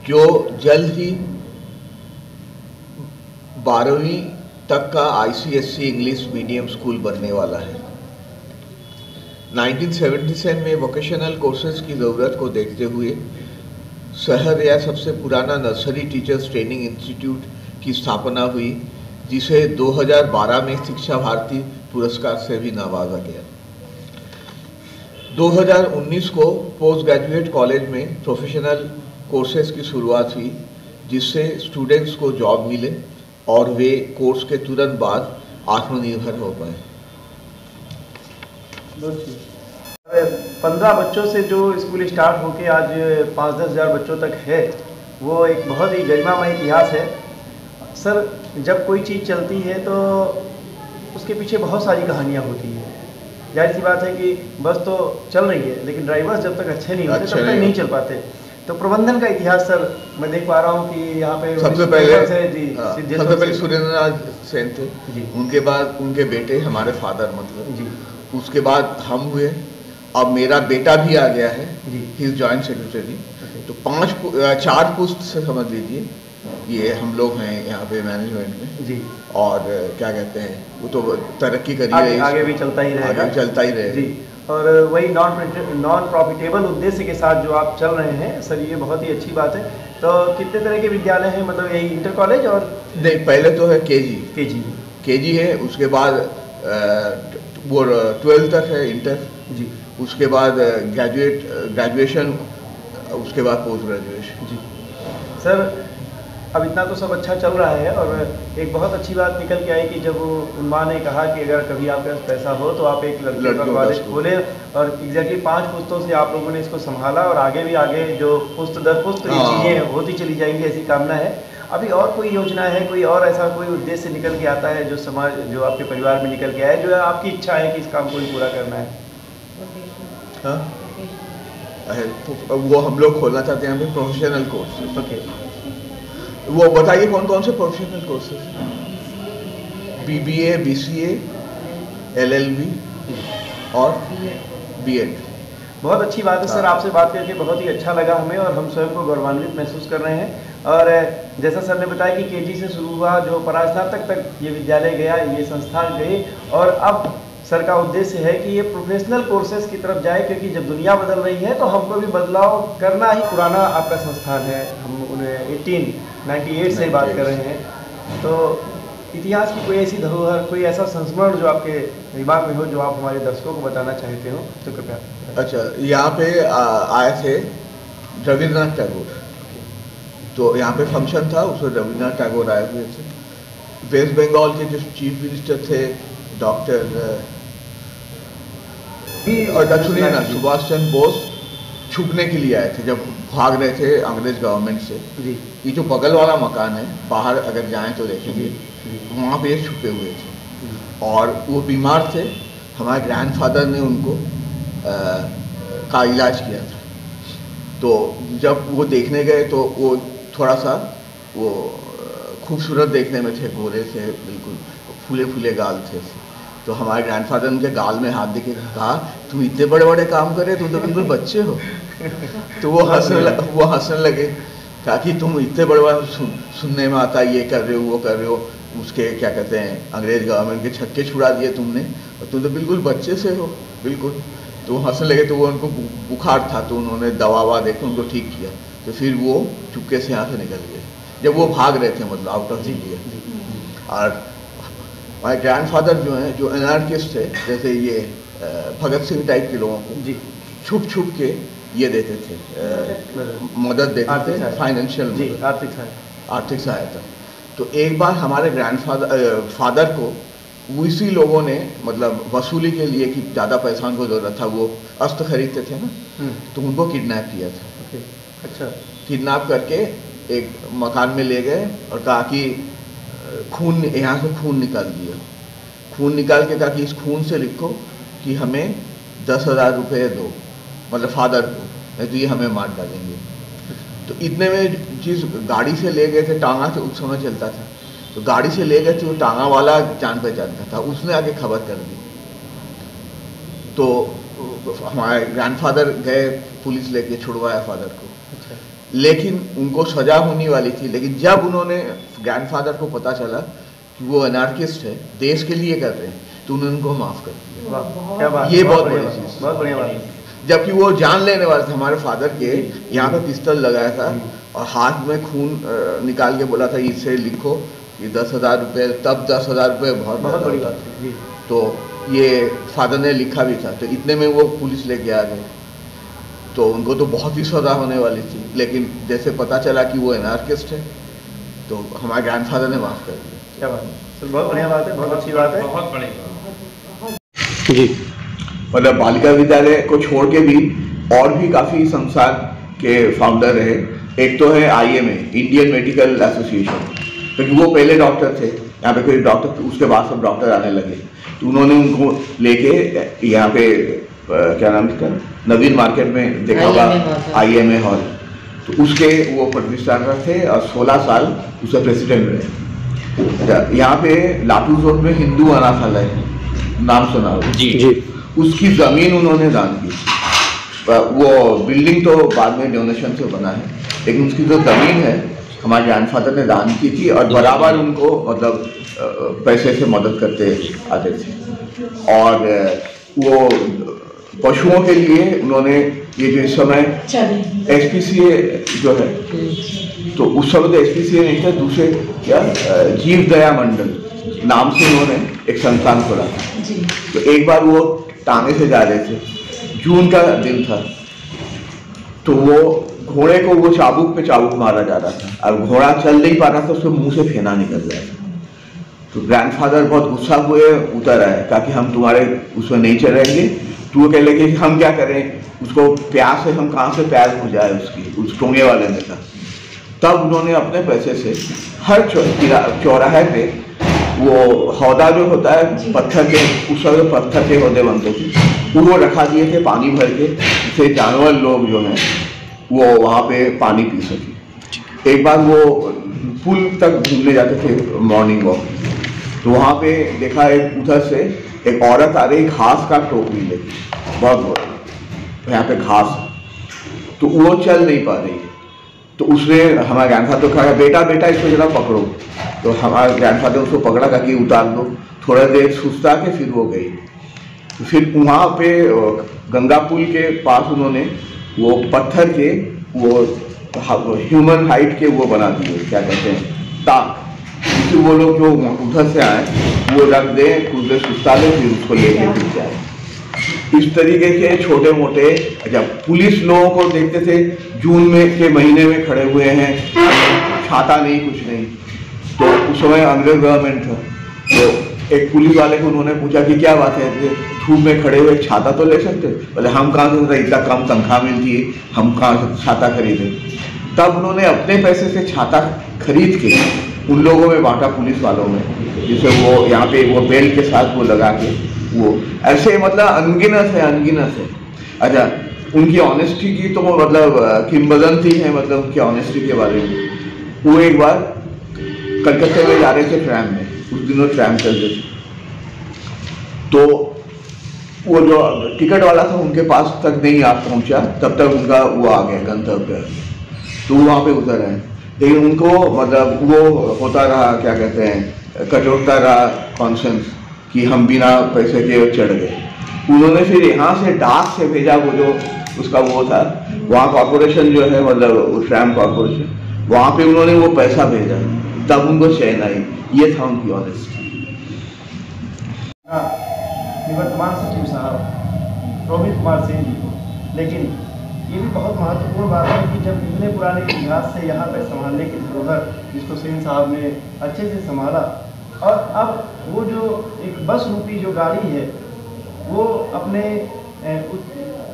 S3: जो जल्द ही 12वीं तक का ICSE इंग्लिश मीडियम स्कूल बनने वाला है। 1977 में वोकेशनल कोर्सेज की ज़रूरत को देखते हुए शहर या सबसे पुराना नर्सरी टीचर्स ट्रेनिंग इंस्टीट्यूट की स्थापना हुई, जिसे 2012 में शिक्षा भारती पुरस्कार से भी नवाजा गया। 2019 को पोस्ट ग्रेजुएट कॉलेज में प्रोफेशनल कोर्सेज की शुरुआत हुई, जिससे स्टूडेंट्स को जॉब मिले और वे कोर्स के तुरंत बाद आत्मनिर्भर हो पाए।
S1: 15 बच्चों से जो स्कूल स्टार्ट होके आज 5-10 हज़ार बच्चों तक है, वो एक बहुत ही गरिमामय इतिहास है। सर, जब कोई चीज़ चलती है तो उसके पीछे बहुत सारी कहानियाँ होती हैं। जाहिर सी बात है कि बस तो चल रही है, लेकिन ड्राइवर्स जब तक अच्छे नहीं होते तब तक नहीं चल पाते। तो प्रबंधन का इतिहास सर मैं देख पा रहा हूँ कि यहाँ पे
S3: सबसे पहले सुरेंद्रनाथ सेन थे जी, उनके बाद उनके बेटे हमारे फादर मतलब जी, उसके बाद हम हुए, अब मेरा बेटा भी आ गया है, ही इज जॉइंट सेक्रेटरी। तो 4 पुस्त से समझ लीजिए ये हम लोग हैं यहाँ पे मैनेजमेंट में जी। और क्या कहते हैं, वो तो तरक्की करिए,
S1: आगे भी चलता ही रहेगा,
S3: आगे चलता ही रहेगा जी।
S1: और वही नॉन प्रॉफिटेबल उद्देश्य के साथ जो आप चल रहे हैं सर, ये बहुत ही अच्छी बात है। तो कितने तरह के विद्यालय हैं, मतलब यही इंटर कॉलेज और
S3: नहीं, पहले तो है केजी है, उसके बाद वो 12 तक है इंटर जी, उसके बाद ग्रेजुएशन, उसके बाद पोस्ट ग्रेजुएशन जी। सर, अब इतना तो सब अच्छा चल रहा है और एक बहुत अच्छी बात निकल के आई कि जब उन्मा ने कहा कि अगर कभी आपके पास पैसा हो तो आप एक लड़कियों का कॉलेज खोलें, और एग्जैक्टली 5 पुस्तों से आप लोगों ने इसको संभाला और आगे भी आगे जो पुस्त दर पुस्त ये चीज़ें होती चली जाएंगी, ऐसी कामना है। अभी और कोई योजना है, कोई और ऐसा कोई उद्देश्य निकल के आता है जो समाज, जो आपके परिवार में निकल के आया, जो आपकी इच्छा है कि इस काम को ही पूरा करना है? वो हम लोग खोलना चाहते हैं प्रोफेशनल कोर्स। ओके, वो बताइए कौन कौन से professional courses? BBA, BCA, LLB और BEd।
S1: बहुत अच्छी बात है सर, आपसे बात करके बहुत ही अच्छा लगा हमें, और हम स्वयं को गौरवान्वित महसूस कर रहे हैं। और जैसा सर ने बताया कि केजी से शुरू हुआ, जो परास्नातक तक ये विद्यालय गया, ये संस्थान गए, और अब सर का उद्देश्य है कि ये प्रोफेशनल कोर्सेज की तरफ जाए, क्योंकि जब दुनिया बदल रही है तो हमको भी बदलाव करना ही। पुराना आपका संस्थान है, हम उन्हें 1898 से बात कर रहे हैं, तो इतिहास की कोई ऐसी धरोहर, कोई ऐसा संस्मरण जो आपके दिमाग में हो, जो आप हमारे दर्शकों को बताना चाहते हो, तो कृपया।
S3: अच्छा, यहाँ पे आए थे रविन्द्रनाथ टैगोर, तो यहाँ पे फंक्शन था, उसमें रविन्द्रनाथ टैगोर आए हुए थे। वेस्ट बंगाल के जो चीफ मिनिस्टर थे डॉक्टर और दक्षिण सुभाष चंद्र बोस छुपने के लिए आए थे जब भाग रहे थे अंग्रेज गवर्नमेंट से। ये जो बगल वाला मकान है, बाहर अगर जाएं तो देखेंगे, वहाँ पे छुपे हुए थे और वो बीमार थे। हमारे ग्रैंडफादर ने उनको का इलाज किया था। तो जब वो देखने गए तो वो थोड़ा सा वो खूबसूरत देखने में थे, गोरे थे, बिल्कुल फूले फूले गाल थे। तो हमारे ग्रैंडफादर उनके गाल में हाथ देके कहा, तुम इतने बड़े बड़े काम कर रहे, तुम तो बिल्कुल बच्चे हो। तो वो हंसने लगे, कहा कि तुम इतने बड़े बड़े सुनने में आता, ये कर रहे हो, वो कर रहे हो, उसके क्या कहते हैं, अंग्रेज गवर्नमेंट के छक्के छुड़ा दिए तुमने, और तुम तो बिल्कुल बच्चे से हो बिल्कुल। तो वो हंसने लगे। तो वो उनको बुखार था, तो उन्होंने दवा देकर उनको ठीक किया। तो फिर वो चुपके से यहाँ से निकल गए जब वो भाग रहे थे, मतलब आउट ऑफ इंडिया। और हमारे ग्रैंडफादर जो हैं, जो एनार्किस्ट थे, जैसे ये भगत सिंह टाइप के लोगों को छुप छुप के ये देते थे, मदद देते थे, फाइनेंशियल आर्थिक सहायता। तो एक बार हमारे फादर को उसी लोगों ने, मतलब वसूली के लिए कि ज़्यादा पैसा उनको ज़रूरत था, वो अस्त्र खरीदते थे ना, तो उनको किडनैप किया था। अच्छा, किडनैप करके एक मकान में ले गए और कहा कि खून यहाँ से खून निकाल दिया। खून निकाल के कहा कि इस खून से लिखो कि हमें 10,000 रुपये दो, मतलब फादर को, नहीं तो ये हमें मार डालेंगे। तो इतने में जिस गाड़ी से ले गए थे, टांगा से उस समय चलता था, तो गाड़ी से ले गए थे, वो टांगा वाला जान पहचान का था, उसने आगे खबर कर दी। तो हमारे ग्रैंडफादर गए, पुलिस लेके छुड़वाया फादर को। लेकिन उनको सजा होने वाली थी, लेकिन जब उन्होंने ग्रैंडफादर को पता चला कि वो अनार्किस्ट है, देश के लिए कर रहे हैं, तो उन्होंने उनको माफ़ कर दिया।
S1: क्या बात,
S3: ये बहुत बड़ी चीज़,
S1: बहुत बढ़िया बात।
S3: जबकि वो जान लेने वाले थे। हमारे फादर के यहाँ पे पिस्टल लगाया था और हाथ में खून निकाल के बोला था इसे लिखो ये 10,000 रुपये, तब 10,000 रुपये बहुत
S1: बड़ी बात है।
S3: तो ये फादर ने लिखा भी था। तो इतने में वो पुलिस लेके आ गए, तो उनको तो बहुत ही सजा होने वाली थी, लेकिन जैसे पता चला कि वो एनार्किस्ट है, तो हमारे ग्रैंडफादर ने माफ़ कर दिया।
S1: क्या बात है, बहुत बढ़िया बात है, बहुत अच्छी बात है, बहुत बढ़िया जी।
S3: मतलब बालिका विद्यालय को छोड़ के भी और भी काफ़ी संस्थान के फाउंडर रहे। एक तो है IMA, इंडियन मेडिकल एसोसिएशन, क्योंकि वो पहले डॉक्टर थे, यहाँ पे कोई डॉक्टर, उसके बाद सब डॉक्टर आने लगे, तो उन्होंने उनको लेके यहाँ पे क्या नाम इसका, नवीन मार्केट में देखा हुआ IMA हॉल, तो उसके वो प्रतिष्ठाता थे और 16 साल उसका प्रेसिडेंट रहे। यहाँ पे लातूर रोड में हिंदू अनाथालय, नाम सुना हो
S4: जी जी,
S3: उसकी ज़मीन उन्होंने दान की। वो बिल्डिंग तो बाद में डोनेशन से बना है, लेकिन उसकी जो ज़मीन है हमारे ग्रैंडफादर ने दान की थी, और बराबर उनको मतलब पैसे से मदद करते आते थे। और वो पशुओं के लिए उन्होंने ये जो इस समय SPCA जो है, तो उस समय तो SPCA नहीं था, दूसरे क्या जीव दया मंडल नाम से उन्होंने एक संस्थान खोला था। तो एक बार वो टांगे से जा रहे थे, जून का दिन था, तो वो घोड़े को वो चाबुक पे चाबुक मारा जा रहा था, और घोड़ा चल नहीं पा रहा था, उसके मुंह से फेना निकल रहा था। तो ग्रैंडफादर बहुत गुस्सा हुए, उतर आए, कहा कि हम तुम्हारे उसमें नहीं चलेंगे। तो वो कह लगे कि हम क्या करें, उसको प्यास है, हम कहाँ से प्यास बुझाए उसकी, उस टोंगे वाले ने कहा। तब उन्होंने अपने पैसे से हर चौराहे पे वो हौदा जो होता है पत्थर के, उस समय पत्थर के हौदे बनते थे, वो रखा दिए थे पानी भर के, जिससे जानवर लोग जो हैं वो वहाँ पे पानी पी सके। एक बार वो पुल तक घूमने जाते थे मॉर्निंग वॉक, तो वहाँ पे देखा एक उधर से एक औरत आ रही, घास का टोकरी लेके, बहुत बड़ा यहाँ पे घास, तो वो चल नहीं पा रही। तो उसने हमारे ग्रैंडफादर को कहा, बेटा बेटा इसको जरा पकड़ो। तो हमारे ग्रैंडफादर उसको पकड़ा, कहा कि उतार दो। थोड़ा देर सुस्ता के फिर वो गई। तो फिर वहाँ पे गंगा पुल के पास उन्होंने वो पत्थर के वो ह्यूमन हाइट के वो बना दिए, क्या कहते हैं, ताक, जिससे वो लोग जो उधर से आए वो रख दें, कुछ देर सुस्ता लें, फिर उसको लेके फिर जाए। इस तरीके के छोटे मोटे, जब पुलिस लोगों को देखते थे जून में के महीने में खड़े हुए हैं, छाता नहीं, कुछ नहीं, तो उस समय अंग्रेज गवर्नमेंट था, तो एक पुलिस वाले को उन्होंने पूछा कि क्या बात है, धूप में खड़े हुए छाता तो ले सकते, बोले हम कहाँ से, इतना कम तनख्वाह मिलती है, हम कहाँ से छाता खरीदें। तब उन्होंने अपने पैसे से छाता खरीद के उन लोगों में बांटा, पुलिस वालों में, जिसे वो यहाँ पे वो बेल्ट के साथ वो लगा के, वो ऐसे मतलब अनगिनत है। अच्छा, उनकी ऑनेस्टी की तो वो मतलब किंवदंती है, मतलब उनकी ऑनेस्टी के बारे में। वो एक बार कलकत्ते में जा रहे थे ट्रैम में, उस दिनों ट्रैम चलते थे, तो वो जो टिकट वाला था उनके पास तक नहीं आ पहुंचा, तब तक उनका वो आ गया गंतव्य, तो वहाँ पे उतर आए। लेकिन उनको मतलब वो होता रहा, क्या कहते हैं, कटोरता रहा कॉन्शंस कि हम बिना पैसे के चढ़ गए। उन्होंने फिर यहाँ से डाक से भेजा, वो जो उसका वो था, वहाँ कॉर्पोरेशन जो है, मतलब ट्रैम कॉर्पोरेशन, वहाँ पे उन्होंने वो पैसा भेजा, तब उनको चैन आई। ये था उनकी ऑनेस्टी।
S1: निवर्तमान सचिव साहब रोहित कुमार सिंह जी को, लेकिन ये भी बहुत महत्वपूर्ण बात है कि जब इतने पुराने इतिहास से यहाँ पर संभालने की धरोहर, जिसको सेन साहब ने अच्छे से संभाला, और अब वो जो एक बस रूपी जो गाड़ी है वो अपने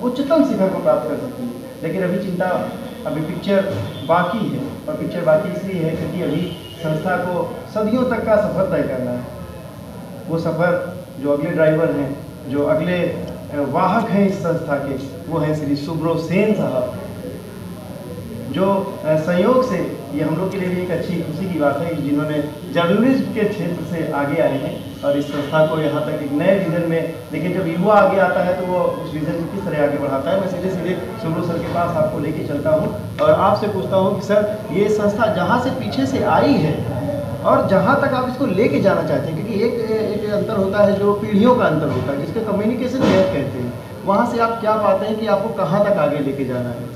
S1: उच्चतम शिखर को प्राप्त कर सकती है। लेकिन अभी चिंता, अभी पिक्चर बाकी है, और पिक्चर बाकी इसलिए है क्योंकि अभी संस्था को सदियों तक का सफ़र तय करना है। वो सफ़र जो अगले ड्राइवर हैं, जो अगले वाहक हैं इस संस्था के, वो हैं श्री सुब्रो सेन साहब, जो संयोग से ये हम लोग के लिए भी एक अच्छी खुशी की बात है कि जिन्होंने जर्नलिज्म के क्षेत्र से आगे आए हैं और इस संस्था को यहाँ तक एक नए विजन में, देखिए जब युवा आगे आता है तो वो उस विजन को किस तरह आगे बढ़ाता है। मैं सीधे सीधे सुब्रो सर के पास आपको लेके चलता हूँ और आपसे पूछता हूँ कि सर ये संस्था जहाँ से पीछे से आई है और जहाँ तक आप इसको लेके जाना चाहते हैं, क्योंकि एक अंतर होता है जो पीढ़ियों का अंतर होता है जिसके कम्युनिकेशन गैप कहते हैं, वहाँ से आप क्या पाते हैं कि आपको कहाँ तक आगे लेके जाना है?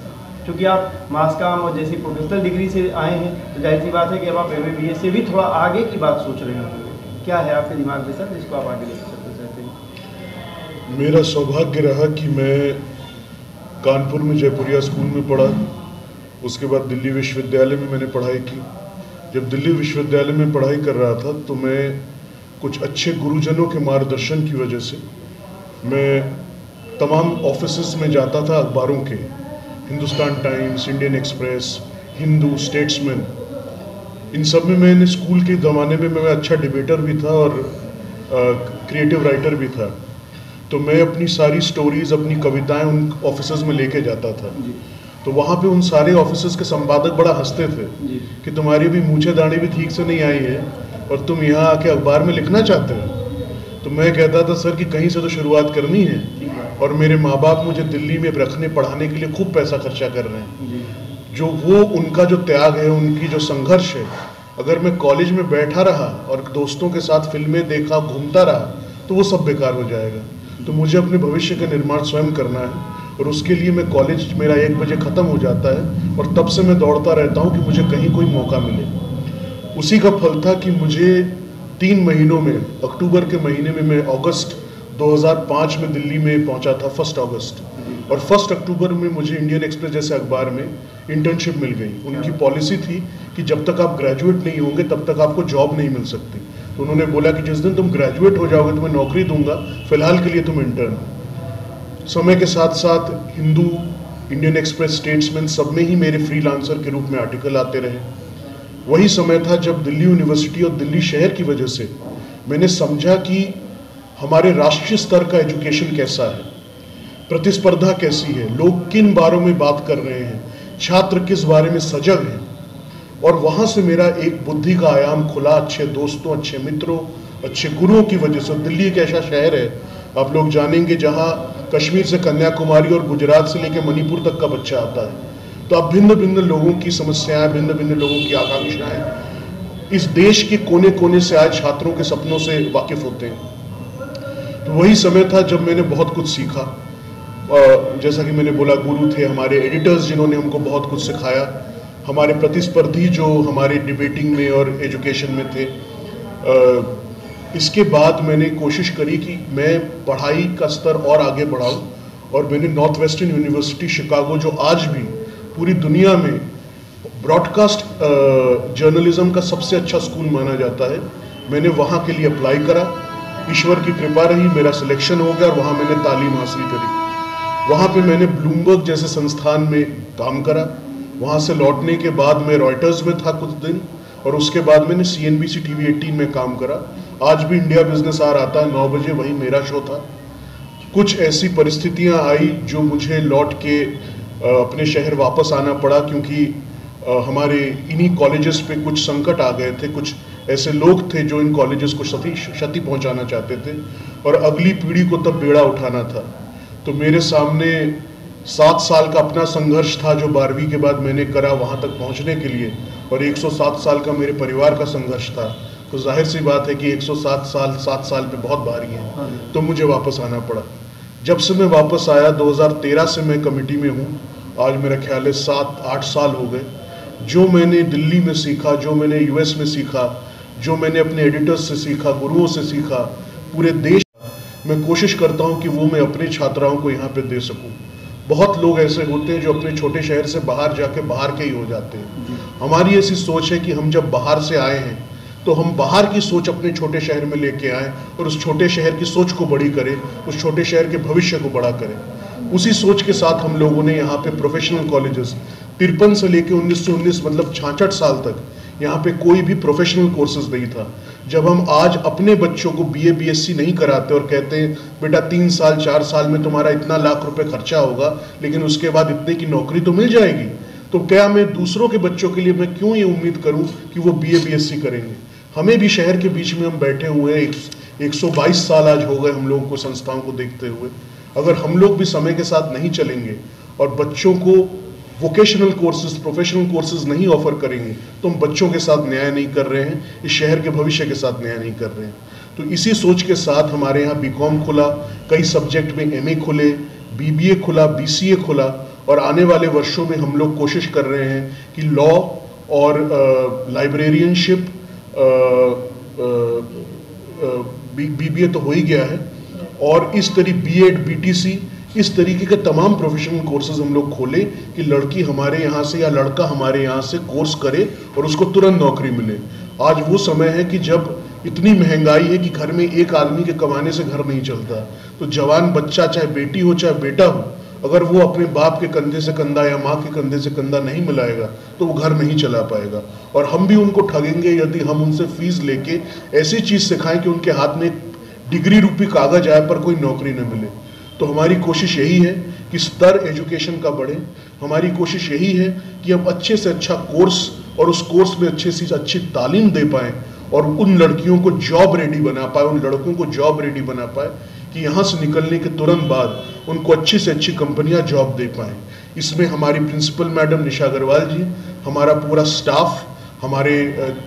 S1: क्योंकि आप मास कॉम और जैसी प्रोफेशनल डिग्री से आए हैं तो जाहिर सी बात है कि अब आप MBA से भी थोड़ा आगे की बात सोच रहे हैं। क्या है आपके दिमाग में सर जिसको आप आगे लेकर चलना चाहते हैं?
S4: मेरा सौभाग्य रहा कि मैं कानपुर में जयपुरिया स्कूल में पढ़ा, उसके बाद दिल्ली विश्वविद्यालय में मैंने पढ़ाई की। जब दिल्ली विश्वविद्यालय में पढ़ाई कर रहा था तो मैं कुछ अच्छे गुरुजनों के मार्गदर्शन की वजह से मैं तमाम ऑफिसेस में जाता था अखबारों के, Hindustan Times, Indian Express, Hindu, Statesman, इन सब में मैंने स्कूल के ज़माने में मैं अच्छा डिबेटर भी था और क्रिएटिव राइटर भी था। तो मैं अपनी सारी स्टोरीज, अपनी कविताएं उन ऑफिसेस में लेके जाता था। तो वहाँ पे उन सारे ऑफिसेस के संपादक बड़ा हंसते थे कि तुम्हारी भी मूछें दाढ़ी भी ठीक से नहीं आई है और तुम यहाँ आके अखबार में लिखना चाहते हो। तो मैं कहता था सर कि कहीं से तो शुरुआत करनी है और मेरे माँ बाप मुझे दिल्ली में रखने पढ़ाने के लिए खूब पैसा खर्चा कर रहे हैं। जो वो उनका जो त्याग है, उनकी जो संघर्ष है, अगर मैं कॉलेज में बैठा रहा और दोस्तों के साथ फिल्में देखा, घूमता रहा तो वो सब बेकार हो जाएगा। तो मुझे अपने भविष्य का निर्माण स्वयं करना है और उसके लिए मैं कॉलेज मेरा 1 बजे ख़त्म हो जाता है और तब से मैं दौड़ता रहता हूँ कि मुझे कहीं कोई मौका मिले। उसी का फल था कि मुझे 3 महीनों में, अक्टूबर के महीने में मैं अगस्त 2005 में दिल्ली में पहुंचा था, 1 अगस्त, और 1 अक्टूबर में मुझे इंडियन एक्सप्रेस जैसे अखबार में इंटर्नशिप मिल गई। उनकी पॉलिसी थी कि जब तक आप ग्रेजुएट नहीं होंगे तब तक आपको जॉब नहीं मिल सकती। तो उन्होंने बोला कि जिस दिन तुम ग्रेजुएट हो जाओगे तुम्हें नौकरी दूंगा, फिलहाल के लिए तुम इंटर्न। समय के साथ साथ हिंदू, इंडियन एक्सप्रेस, स्टेट्समैन सब में ही मेरे फ्रीलांसर के रूप में आर्टिकल आते रहे। वही समय था जब दिल्ली यूनिवर्सिटी और दिल्ली शहर की वजह से मैंने समझा कि हमारे राष्ट्रीय स्तर का एजुकेशन कैसा है, प्रतिस्पर्धा कैसी है, लोग किन बारों में बात कर रहे हैं, छात्र किस बारे में सजग हैं। और वहाँ से मेरा एक बुद्धि का आयाम खुला, अच्छे दोस्तों, अच्छे मित्रों, अच्छे गुरुओं की वजह से। दिल्ली एक ऐसा शहर है, आप लोग जानेंगे, जहाँ कश्मीर से कन्याकुमारी और गुजरात से लेकर मणिपुर तक का बच्चा आता है। तो आप भिन्न भिन्न लोगों की समस्याएं, भिन्न भिन्न लोगों की आकांक्षाएं, इस देश के कोने कोने से आए छात्रों के सपनों से वाकिफ होते हैं। तो वही समय था जब मैंने बहुत कुछ सीखा। जैसा कि मैंने बोला, गुरु थे हमारे, एडिटर्स जिन्होंने हमको बहुत कुछ सिखाया, हमारे प्रतिस्पर्धी जो हमारे डिबेटिंग में और एजुकेशन में थे। इसके बाद मैंने कोशिश करी कि मैं पढ़ाई का स्तर और आगे बढ़ाऊं और मैंने नॉर्थ वेस्टर्न यूनिवर्सिटी शिकागो, जो आज भी पूरी दुनिया में ब्रॉडकास्ट जर्नलिज्म का सबसे अच्छा स्कूल माना जाता है, मैंने वहाँ के लिए अप्लाई करा। ईश्वर की कृपा रही, मेरा सिलेक्शन हो गया और वहाँ मैंने तालीम हासिल करी। वहाँ पे मैंने ब्लूमबर्ग जैसे संस्थान में काम करा। वहाँ से लौटने के बाद मैं रॉयटर्स में था कुछ दिन और उसके बाद मैंने CNBC TV 18 में काम करा। आज भी इंडिया बिजनेस आवर आता है 9 बजे, वही मेरा शो था। कुछ ऐसी परिस्थितियाँ आई जो मुझे लौट के अपने शहर वापस आना पड़ा, क्योंकि हमारे इन्हीं कॉलेजेस पे कुछ संकट आ गए थे। कुछ ऐसे लोग थे जो इन कॉलेजेस को क्षति पहुंचाना चाहते थे और अगली पीढ़ी को तब बेड़ा उठाना था। तो मेरे सामने 7 साल का अपना संघर्ष था जो 12वीं के बाद मैंने करा वहाँ तक पहुँचने के लिए, और 107 साल का मेरे परिवार का संघर्ष था। तो जाहिर सी बात है कि 107 साल 7 साल पे बहुत भारी है। तो मुझे वापस आना पड़ा। जब से मैं वापस आया, 2013 से मैं कमेटी में हूँ, आज मेरा ख्याल है 7-8 साल हो गए। जो मैंने दिल्ली में सीखा, जो मैंने US में सीखा, जो मैंने अपने एडिटर्स से सीखा, गुरुओं से सीखा, पूरे देश मैं कोशिश करता हूँ कि वो मैं अपने छात्राओं को यहाँ पे दे सकूँ। बहुत लोग ऐसे होते हैं जो अपने छोटे शहर से बाहर जाके बाहर के ही हो जाते हैं। हमारी ऐसी सोच है कि हम जब बाहर से आए हैं तो हम बाहर की सोच अपने छोटे शहर में लेके आएँ और उस छोटे शहर की सोच को बड़ी करें, उस छोटे शहर के भविष्य को बड़ा करें। उसी सोच के साथ हम लोगों ने यहाँ पे प्रोफेशनल कॉलेजेस 53 से लेके 1919 मतलब 66 साल तक यहाँ पे कोई भी प्रोफेशनल कोर्सेज नहीं था। जब हम आज अपने बच्चों को BA BSc नहीं कराते और कहते हैं बेटा 3 साल 4 साल में तुम्हारा इतना लाख रुपए खर्चा होगा, लेकिन उसके बाद इतने की नौकरी तो मिल जाएगी, तो क्या मैं दूसरों के बच्चों के लिए मैं क्यों ये उम्मीद करूं कि वो BA BSc करेंगे। हमें भी शहर के बीच में हम बैठे हुए हैं, 122 साल आज हो गए हम लोगों को संस्थाओं को देखते हुए। अगर हम लोग भी समय के साथ नहीं चलेंगे और बच्चों को वोकेशनल कोर्सेज, प्रोफेशनल कोर्सेज नहीं ऑफर करेंगे, तो हम बच्चों के साथ न्याय नहीं कर रहे हैं, इस शहर के भविष्य के साथ न्याय नहीं कर रहे हैं। तो इसी सोच के साथ हमारे यहाँ BCom खुला, कई सब्जेक्ट में MA खुले, BBA खुला, BCA खुला, और आने वाले वर्षों में हम लोग कोशिश कर रहे हैं कि लॉ और लाइब्रेरियनशिप, BBA तो हो ही गया है, और इस तरह B.Ed BTC, इस तरीके के तमाम प्रोफेशनल कोर्सेज हम लोग खोले कि लड़की हमारे यहाँ से या लड़का हमारे यहाँ से कोर्स करे और उसको तुरंत नौकरी मिले। आज वो समय है कि जब इतनी महंगाई है कि घर में एक आदमी के कमाने से घर नहीं चलता, तो जवान बच्चा चाहे बेटी हो चाहे बेटा हो, अगर वो अपने बाप के कंधे से कंधा या माँ के कंधे से कंधा नहीं मिलाएगा तो वो घर नहीं चला पाएगा। और हम भी उनको ठगेंगे यदि हम उनसे फीस लेके ऐसी चीज़ सिखाएं कि उनके हाथ में डिग्री रूपी कागज आए पर कोई नौकरी न मिले। तो हमारी कोशिश यही है कि स्तर एजुकेशन का बढ़े, हमारी कोशिश यही है कि हम अच्छे से अच्छा कोर्स और उस कोर्स में अच्छे से अच्छी तालीम दे पाएँ और उन लड़कियों को जॉब रेडी बना पाए, उन लड़कों को जॉब रेडी बना पाए कि यहाँ से निकलने के तुरंत बाद उनको अच्छी से अच्छी कंपनियाँ जॉब दे पाएँ। इसमें हमारी प्रिंसिपल मैडम निशा अग्रवाल जी, हमारा पूरा स्टाफ, हमारे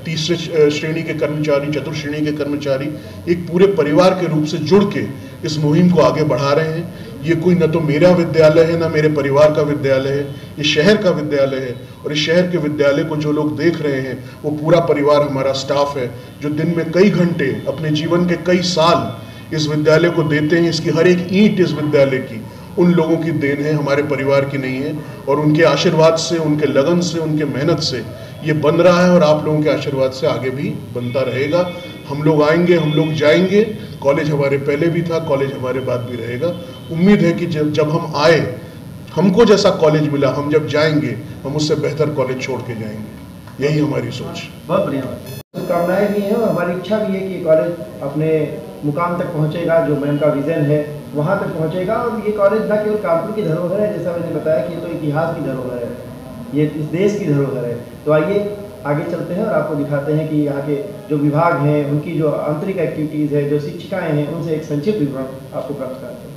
S4: तीसरे श्रेणी के कर्मचारी, चतुर्थ श्रेणी के कर्मचारी एक पूरे परिवार के रूप से जुड़ के इस मुहिम को आगे बढ़ा रहे हैं। ये कोई न तो मेरा विद्यालय है, ना मेरे परिवार का विद्यालय है, ये शहर का विद्यालय है। और इस शहर के विद्यालय को जो लोग देख रहे हैं वो पूरा परिवार, हमारा स्टाफ है, जो दिन में कई घंटे अपने जीवन के कई साल इस विद्यालय को देते हैं। इसकी हर एक ईंट इस विद्यालय की उन लोगों की देन है, हमारे परिवार की नहीं है। और उनके आशीर्वाद से, उनके लगन से, उनके मेहनत से ये बन रहा है और आप लोगों के आशीर्वाद से आगे भी बनता रहेगा। हम लोग आएंगे, हम लोग जाएंगे, कॉलेज हमारे पहले भी था, कॉलेज हमारे बाद भी रहेगा। उम्मीद है कि जब हम आए, हमको जैसा कॉलेज मिला, हम जब जाएंगे हम उससे बेहतर कॉलेज छोड़ के जाएंगे। यही हमारी सोच।
S1: बहुत बढ़िया बात। शुभकामनाएं भी हैं और हमारी इच्छा भी है कि कॉलेज अपने मुकाम तक पहुंचेगा, जो मैम का विजन है वहां तक पहुंचेगा। और ये कॉलेज न केवल कानपुर की धरोहर है, जैसा मैंने बताया कि ये तो इतिहास की धरोहर है, ये इस देश की धरोहर है। तो आइए आगे चलते हैं और आपको दिखाते हैं कि यहाँ के जो विभाग हैं, उनकी जो आंतरिक एक्टिविटीज़ है, जो शिक्षिकाएँ हैं, उनसे एक संक्षिप्त विवरण आपको प्राप्त करते हैं।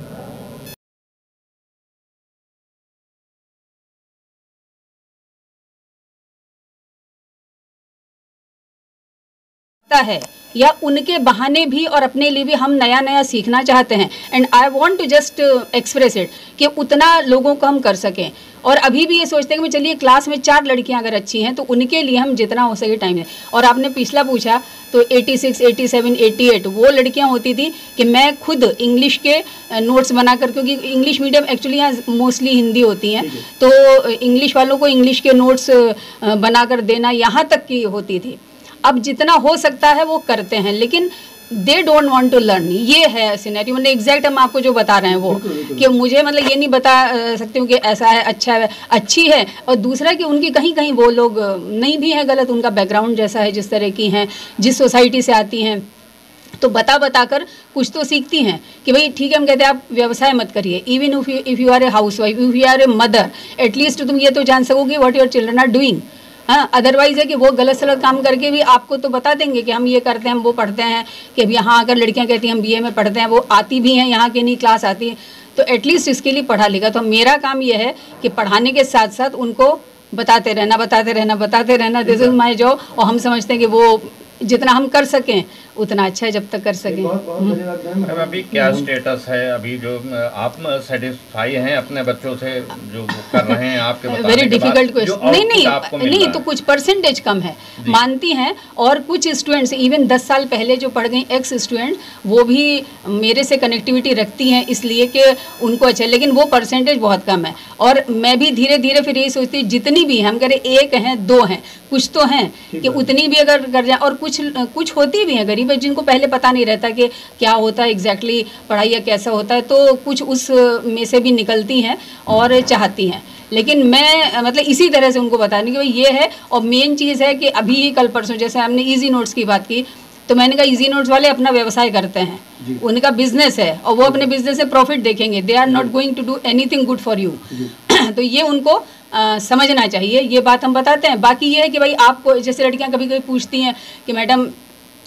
S5: है या उनके बहाने भी और अपने लिए भी हम नया नया सीखना चाहते हैं। And I want to just express it कि उतना लोगों को हम कर सकें। और अभी भी ये सोचते हैं कि चलिए क्लास में 4 लड़कियां अगर अच्छी हैं तो उनके लिए हम जितना हो सके टाइम दें। और आपने पिछला पूछा तो 86, 87, 88 वो लड़कियां होती थी कि मैं खुद इंग्लिश के नोट्स बनाकर, क्योंकि इंग्लिश मीडियम एक्चुअली यहाँ मोस्टली हिंदी होती हैं, तो इंग्लिश वालों को इंग्लिश के नोट्स बनाकर देना यहाँ तक की होती थी। अब जितना हो सकता है वो करते हैं, लेकिन they don't want to learn. ये है सिनेरियो, मतलब एग्जैक्ट हम आपको जो बता रहे हैं वो कि मुझे मतलब ये नहीं बता सकती हूँ कि ऐसा है, अच्छा है, अच्छी है। और दूसरा कि उनकी कहीं कहीं वो लोग नहीं भी है गलत, उनका बैकग्राउंड जैसा है, जिस तरह की हैं, जिस सोसाइटी से आती हैं, तो बता कर कुछ तो सीखती हैं कि भाई ठीक है। हम कहते हैं आप व्यवसाय मत करिए, even if you are a housewife, if you are a mother, at least तुम ये तो जान सकोगे what your children are doing. हाँ, अदरवाइज है कि वो गलत सलत काम करके भी आपको तो बता देंगे कि हम ये करते हैं, हम वो पढ़ते हैं। कि अब यहाँ अगर लड़कियाँ कहती हैं हम BA में पढ़ते हैं, वो आती भी हैं, यहाँ की नहीं क्लास आती है, तो एटलीस्ट इसके लिए पढ़ा लिखा। तो मेरा काम ये है कि पढ़ाने के साथ साथ उनको बताते रहना, दिस इज माई जॉब। और हम समझते हैं कि वो जितना हम कर सकें उतना अच्छा है, जब तक कर सकें।
S6: मैम अभी क्या स्टेटस है, अभी जो आप सेटिस्फाई हैं अपने बच्चों से जो कर रहे हैं आपके बताने के बाद?
S5: Very difficult question. नहीं तो कुछ परसेंटेज कम है, मानती हैं। और कुछ स्टूडेंट्स इवन 10 साल पहले जो पढ़ गई एक्स स्टूडेंट, वो भी मेरे से कनेक्टिविटी रखती हैं, इसलिए कि उनको अच्छा, लेकिन वो परसेंटेज बहुत कम है। और मैं भी धीरे धीरे फिर यही सोचती हूँ जितनी भी हम करें, 1 हैं 2 हैं, कुछ तो हैं कि उतनी भी अगर कर जाए। और कुछ होती भी हैं गरीब है, जिनको पहले पता नहीं रहता कि क्या होता है एग्जैक्टली पढ़ाई या कैसा होता है, तो कुछ उस में से भी निकलती हैं और चाहती हैं। लेकिन मैं मतलब इसी तरह से उनको बताने की भाई ये है। और मेन चीज़ है कि अभी कल परसों जैसे हमने इजी नोट्स की बात की, तो मैंने कहा इजी नोट्स वाले अपना व्यवसाय करते हैं, उनका बिजनेस है और वो अपने बिजनेस से प्रॉफिट देखेंगे, they are not going to do anything good for you. तो ये उनको समझना चाहिए, ये बात हम बताते हैं। बाकी ये है कि भाई आपको जैसे लड़कियां कभी कभी पूछती हैं कि मैडम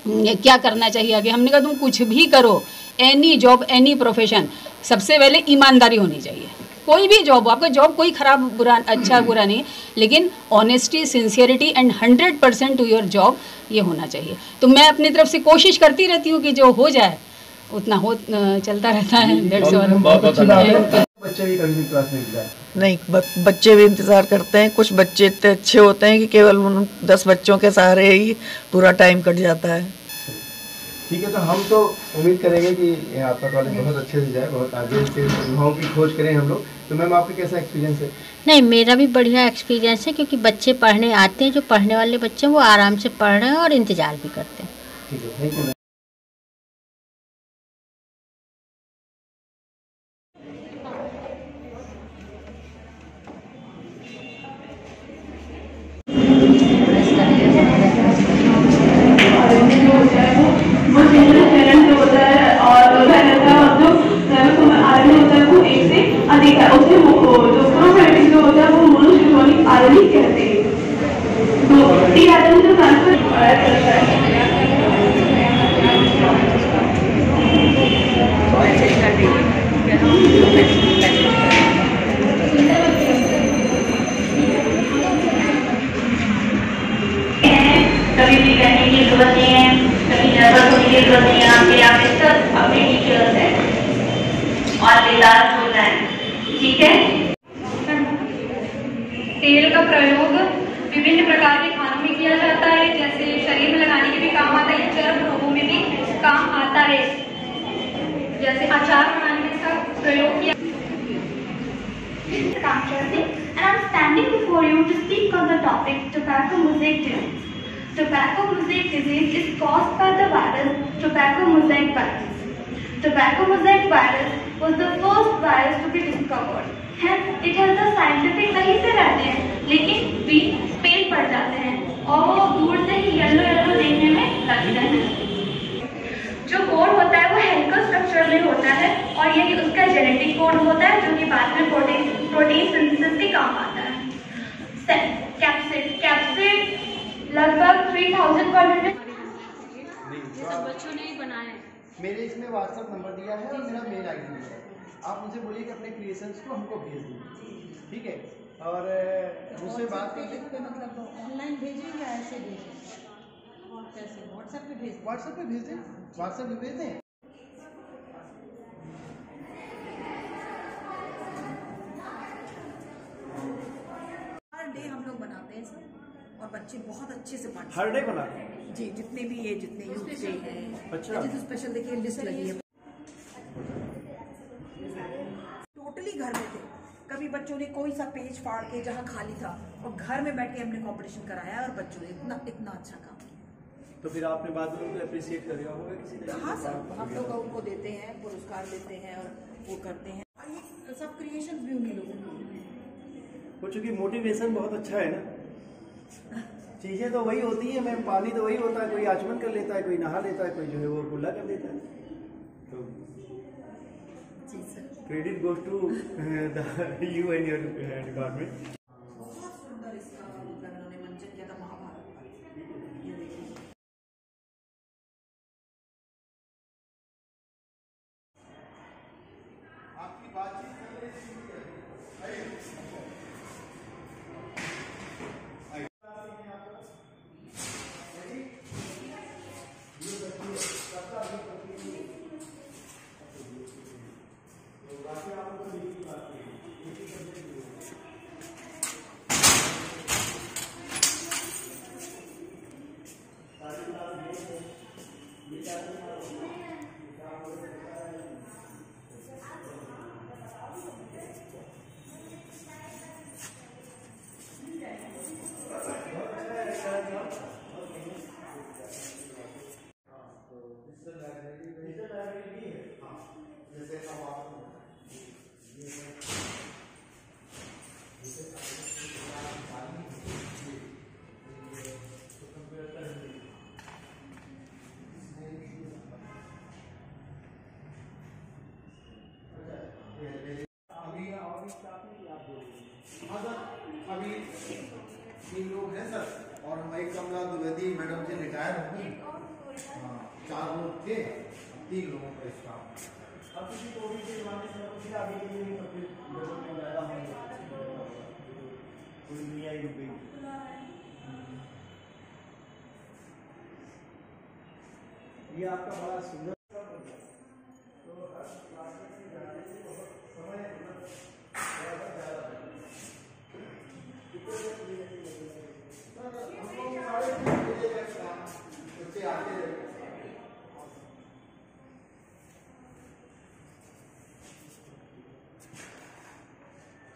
S5: क्या करना चाहिए आगे, हमने कहा तुम कुछ भी करो, एनी जॉब एनी प्रोफेशन, सबसे पहले ईमानदारी होनी चाहिए। कोई भी जॉब हो, आपका जॉब कोई खराब बुरा अच्छा बुरा नहीं, लेकिन honesty sincerity and 100% to your job ये होना चाहिए। तो मैं अपनी तरफ से कोशिश करती रहती हूँ कि जो हो जाए उतना हो चलता रहता है।
S7: बच्चे भी कभी क्लास में जाए
S8: नहीं, बच्चे भी इंतज़ार करते हैं। कुछ बच्चे इतने अच्छे होते हैं कि केवल उन 10 बच्चों के सहारे ही पूरा टाइम कट जाता है।
S7: ठीक है, तो हम तो उम्मीद करेंगे कि आपका कॉलेज बहुत अच्छे से जाए, बहुत आगे से युवाओं की खोज करें हम लोग। तो मैम आपका कैसा एक्सपीरियंस है?
S9: नहीं, मेरा भी बढ़िया एक्सपीरियंस है, क्योंकि बच्चे पढ़ने आते हैं, जो पढ़ने वाले बच्चे हैं वो आराम से पढ़ रहे हैं और इंतज़ार भी करते हैं।
S7: ठीक है, थैंक यू।
S10: कभी भी कहने की जरूरत नहीं है, कभी नर्वस होने की जरूरत नहीं है। आपके सब अपने टीचर्स हैं और दिलदार बोलना है, ठीक है।
S11: तेल का प्रयोग विभिन्न प्रकार के खानों में किया जाता है, जैसे शरीर में लगाने के भी काम आता है, चर्म रोगों में भी काम आता है, जैसे अचार बनाने में इसका प्रयोग किया।
S10: And I'm standing before you to speak on the topic tobacco mosaic disease. Tobacco mosaic disease is caused by the virus tobacco mosaic virus. Tobacco mosaic virus was the first virus to be discovered. Hence, it has the scientific वहीं से रहते हैं, लेकिन भी पेल पड़ जाते हैं और वो दूर से ही येलो येलो देखने में लगते हैं। जो कोड होता है वो हेलिकल स्ट्रक्चर में होता है और यही उसका जेनेटिक कोड होता है, जो कि बाद में प्रोटीन सिंथेसिस के काम आता है। कैप्सिड लगभग 3100
S5: ये सब बच्चों ने ही बनाया है।
S7: मेरे इसमें व्हाट्सएप नंबर दिया है और मेरा मेल आईडी भी है। आप मुझे बोलिए कि अपने क्रिएशंस को हमको भेज दीजिए, ठीक है। और मुझसे बात करके
S12: मतलब ऑनलाइन भेजें या ऐसे भेजें? कैसे? व्हाट्सएप पे भेज दें?
S7: व्हाट्सएप पे भेज दें, व्हाट्सएप पे भेज दें।
S12: हर डे हम लोग बनाते हैं सर, और बच्चे बहुत अच्छे से पढ़ते हैं।
S7: हर डे बनाते हैं
S12: जी, जितने भी ये जितने यूथ डे हैं।
S7: अच्छा,
S12: जैसे स्पेशल देखिए लिस्ट लगी है। टोटली घर में थे, कभी बच्चों ने कोई सा पेज फाड़ के जहाँ खाली था और घर में बैठ के हमने कंपटीशन कराया और बच्चों ने इतना अच्छा काम।
S7: तो फिर आपने बाद में उनको अप्रिशिएट कर दिया होगा किसी ने?
S12: हाँ सर, हम लोग उनको देते हैं, पुरस्कार देते हैं और वो करते हैं। ये सब क्रिएशन भी उन्हीं लोगों को।
S7: वो चूंकि मोटिवेशन बहुत अच्छा है ना, चीजें तो वही होती है मैम, पानी तो वही होता है, कोई आचमन कर लेता है, कोई नहा लेता है, कोई जो है वो कुल्ला कर देता है। तो
S12: जी sir,
S7: credit goes to you and your department.
S12: बहुत सुंदर इसका उन्होंने मंचन किया था महाभारत पर। ये देखिए,
S7: आपकी बातचीत
S1: जल्दी मैडम जी रिटायर हो गई। हाँ 4 लोग थे, 3 लोगों का स्टाफ। अब किसी कोविड के जमाने से कुछ आगे के लिए तो फिर ज़्यादा होंगे, पूरी दुनिया ही रुक गई। ये आपका बड़ा सुंदर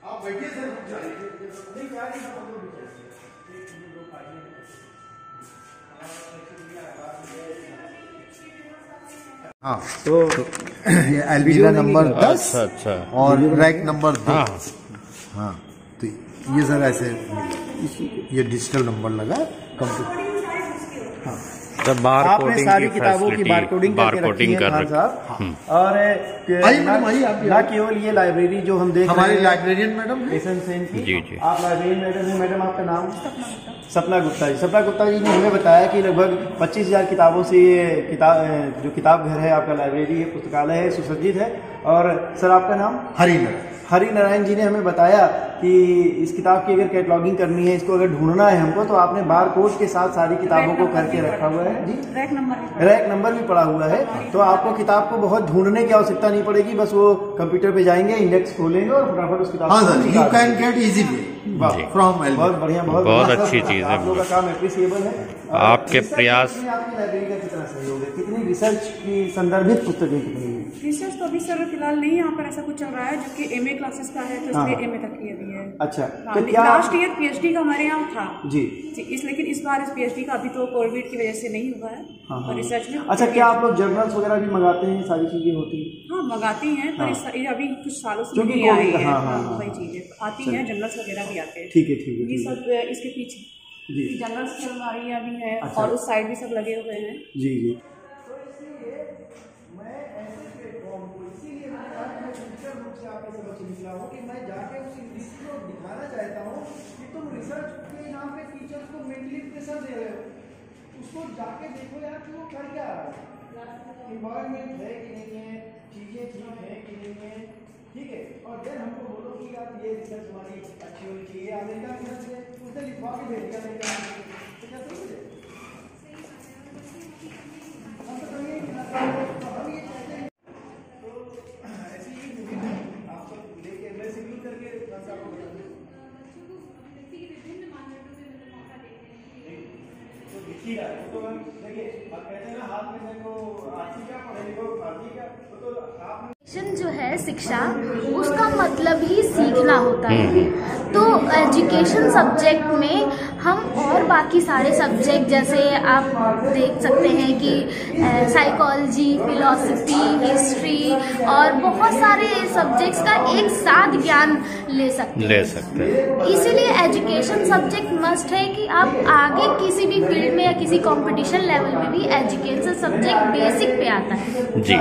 S1: आप बैठिए सर, नहीं जा रही हाँ, तो ये अलमीरा नंबर 10
S6: अच्छा
S1: और रैक नंबर 2।
S6: हाँ
S1: तो ये सर ऐसे ये डिजिटल नंबर लगा कंप्यूटर। हाँ
S6: आपने
S1: सारी किताबों की बारकोडिंग कर रखी है और ना केवल ये लाइब्रेरी जो हम देख रहे हैं, लाइब्रेरियन मैडम एसएन सेन की। जी आप लाइब्रेरियन मैडम हैं। मैडम आपका नाम? सपना गुप्ता जी। सपना गुप्ता जी ने हमें बताया कि लगभग 25,000 किताबों से ये जो किताब घर है आपका, लाइब्रेरी है, पुस्तकालय है, सुसज्जित है। और सर आपका नाम? हरि नारायण जी ने हमें बताया कि इस किताब की अगर कैटलॉगिंग करनी है, इसको अगर ढूंढना है हमको, तो आपने बार कोड के साथ सारी किताबों को करके रखा हुआ है। जी रैक नंबर भी पड़ा हुआ है, तो आपको किताब को बहुत ढूंढने की आवश्यकता नहीं पड़ेगी। बस वो कंप्यूटर पे जाएंगे, इंडेक्स खोलेंगे और फटाफट उस किताब को you can get easily from. बहुत बढ़िया, बहुत अच्छी चीज है। आप लोगों का काम एप्रिसिएबल है।
S6: आपके प्रयास।
S1: आपकी लाइब्रेरी का कितना सहयोग है? कितनी रिसर्च की संदर्भित पुस्तकें कितनी है?
S12: रिसर्च तो अभी सर फिलहाल नहीं यहाँ पर ऐसा कुछ चल रहा है, जो कि एमए क्लासेस का है, तो इसलिए एमए तक की अभी है।
S1: अच्छा,
S12: तो क्या लास्ट ईयर पीएचडी का हमारे यहाँ था
S1: जी
S12: लेकिन इस बार इस पीएचडी का अभी तो कोविड की वजह से नहीं हुआ है। और रिसर्च में
S1: अच्छा, क्या आप लोग जर्नल्स वगैरह भी मंगाते हैं? सारी चीजें होती हैं?
S12: हाँ मंगाती हैं, पर अभी कुछ सालों से नहीं आई है। वही चीजें आती हैं, जर्नल्स वगैरह भी आते हैं।
S1: ठीक है
S12: ये सब इसके पीछे जर्नल्स की अलमारियाँ भी हैं और उस साइड भी सब लगे हुए हैं।
S1: जी जी। मैं जाके उस इंग्लिश को दिखाना चाहता हूँ कि तुम रिसर्च के नाम पे टीचर्स को मेंटली प्रेशर दे रहे हो। उसको जाके देखो यार कि वो कर क्या रहा है, इन्वायरमेंट है कि नहीं है, चीजें ठीक है कि नहीं है, ठीक है। और देन हमको बोलो कि यार ये रिसर्च हमारी अच्छी होनी चाहिए। अमेरिका की तरफ से उसने लिखवा के भेज दिया अमेरिका तो देखिए आप कहते हैं ना हाथ में देखो आरती क्या पढ़े लिखो आरती क्या, तो आप
S13: जो है शिक्षा, उसका मतलब ही सीखना होता है। तो एजुकेशन सब्जेक्ट में हम और बाकी सारे सब्जेक्ट जैसे आप देख सकते हैं कि साइकोलॉजी, फिलॉसफी, हिस्ट्री और बहुत सारे सब्जेक्ट्स का एक साथ ज्ञान ले सकते हैं। इसीलिए एजुकेशन सब्जेक्ट मस्ट है कि आप आगे किसी भी फील्ड में या किसी कंपटीशन लेवल में भी एजुकेशन सब्जेक्ट बेसिक पे आता है।
S6: जी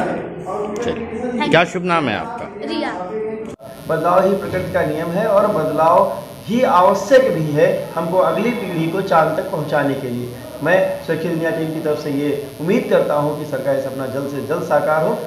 S6: चलिए, क्या शुभ नाम है आपका?
S13: रिया।
S1: बदलाव ही प्रकृति का नियम है और बदलाव ही आवश्यक भी है हमको अगली पीढ़ी को चांद तक पहुंचाने के लिए। मैं सुरक्षित दुनिया टीम की तरफ से ये उम्मीद करता हूं कि सरकार इस अपना जल्द से जल्द साकार हो।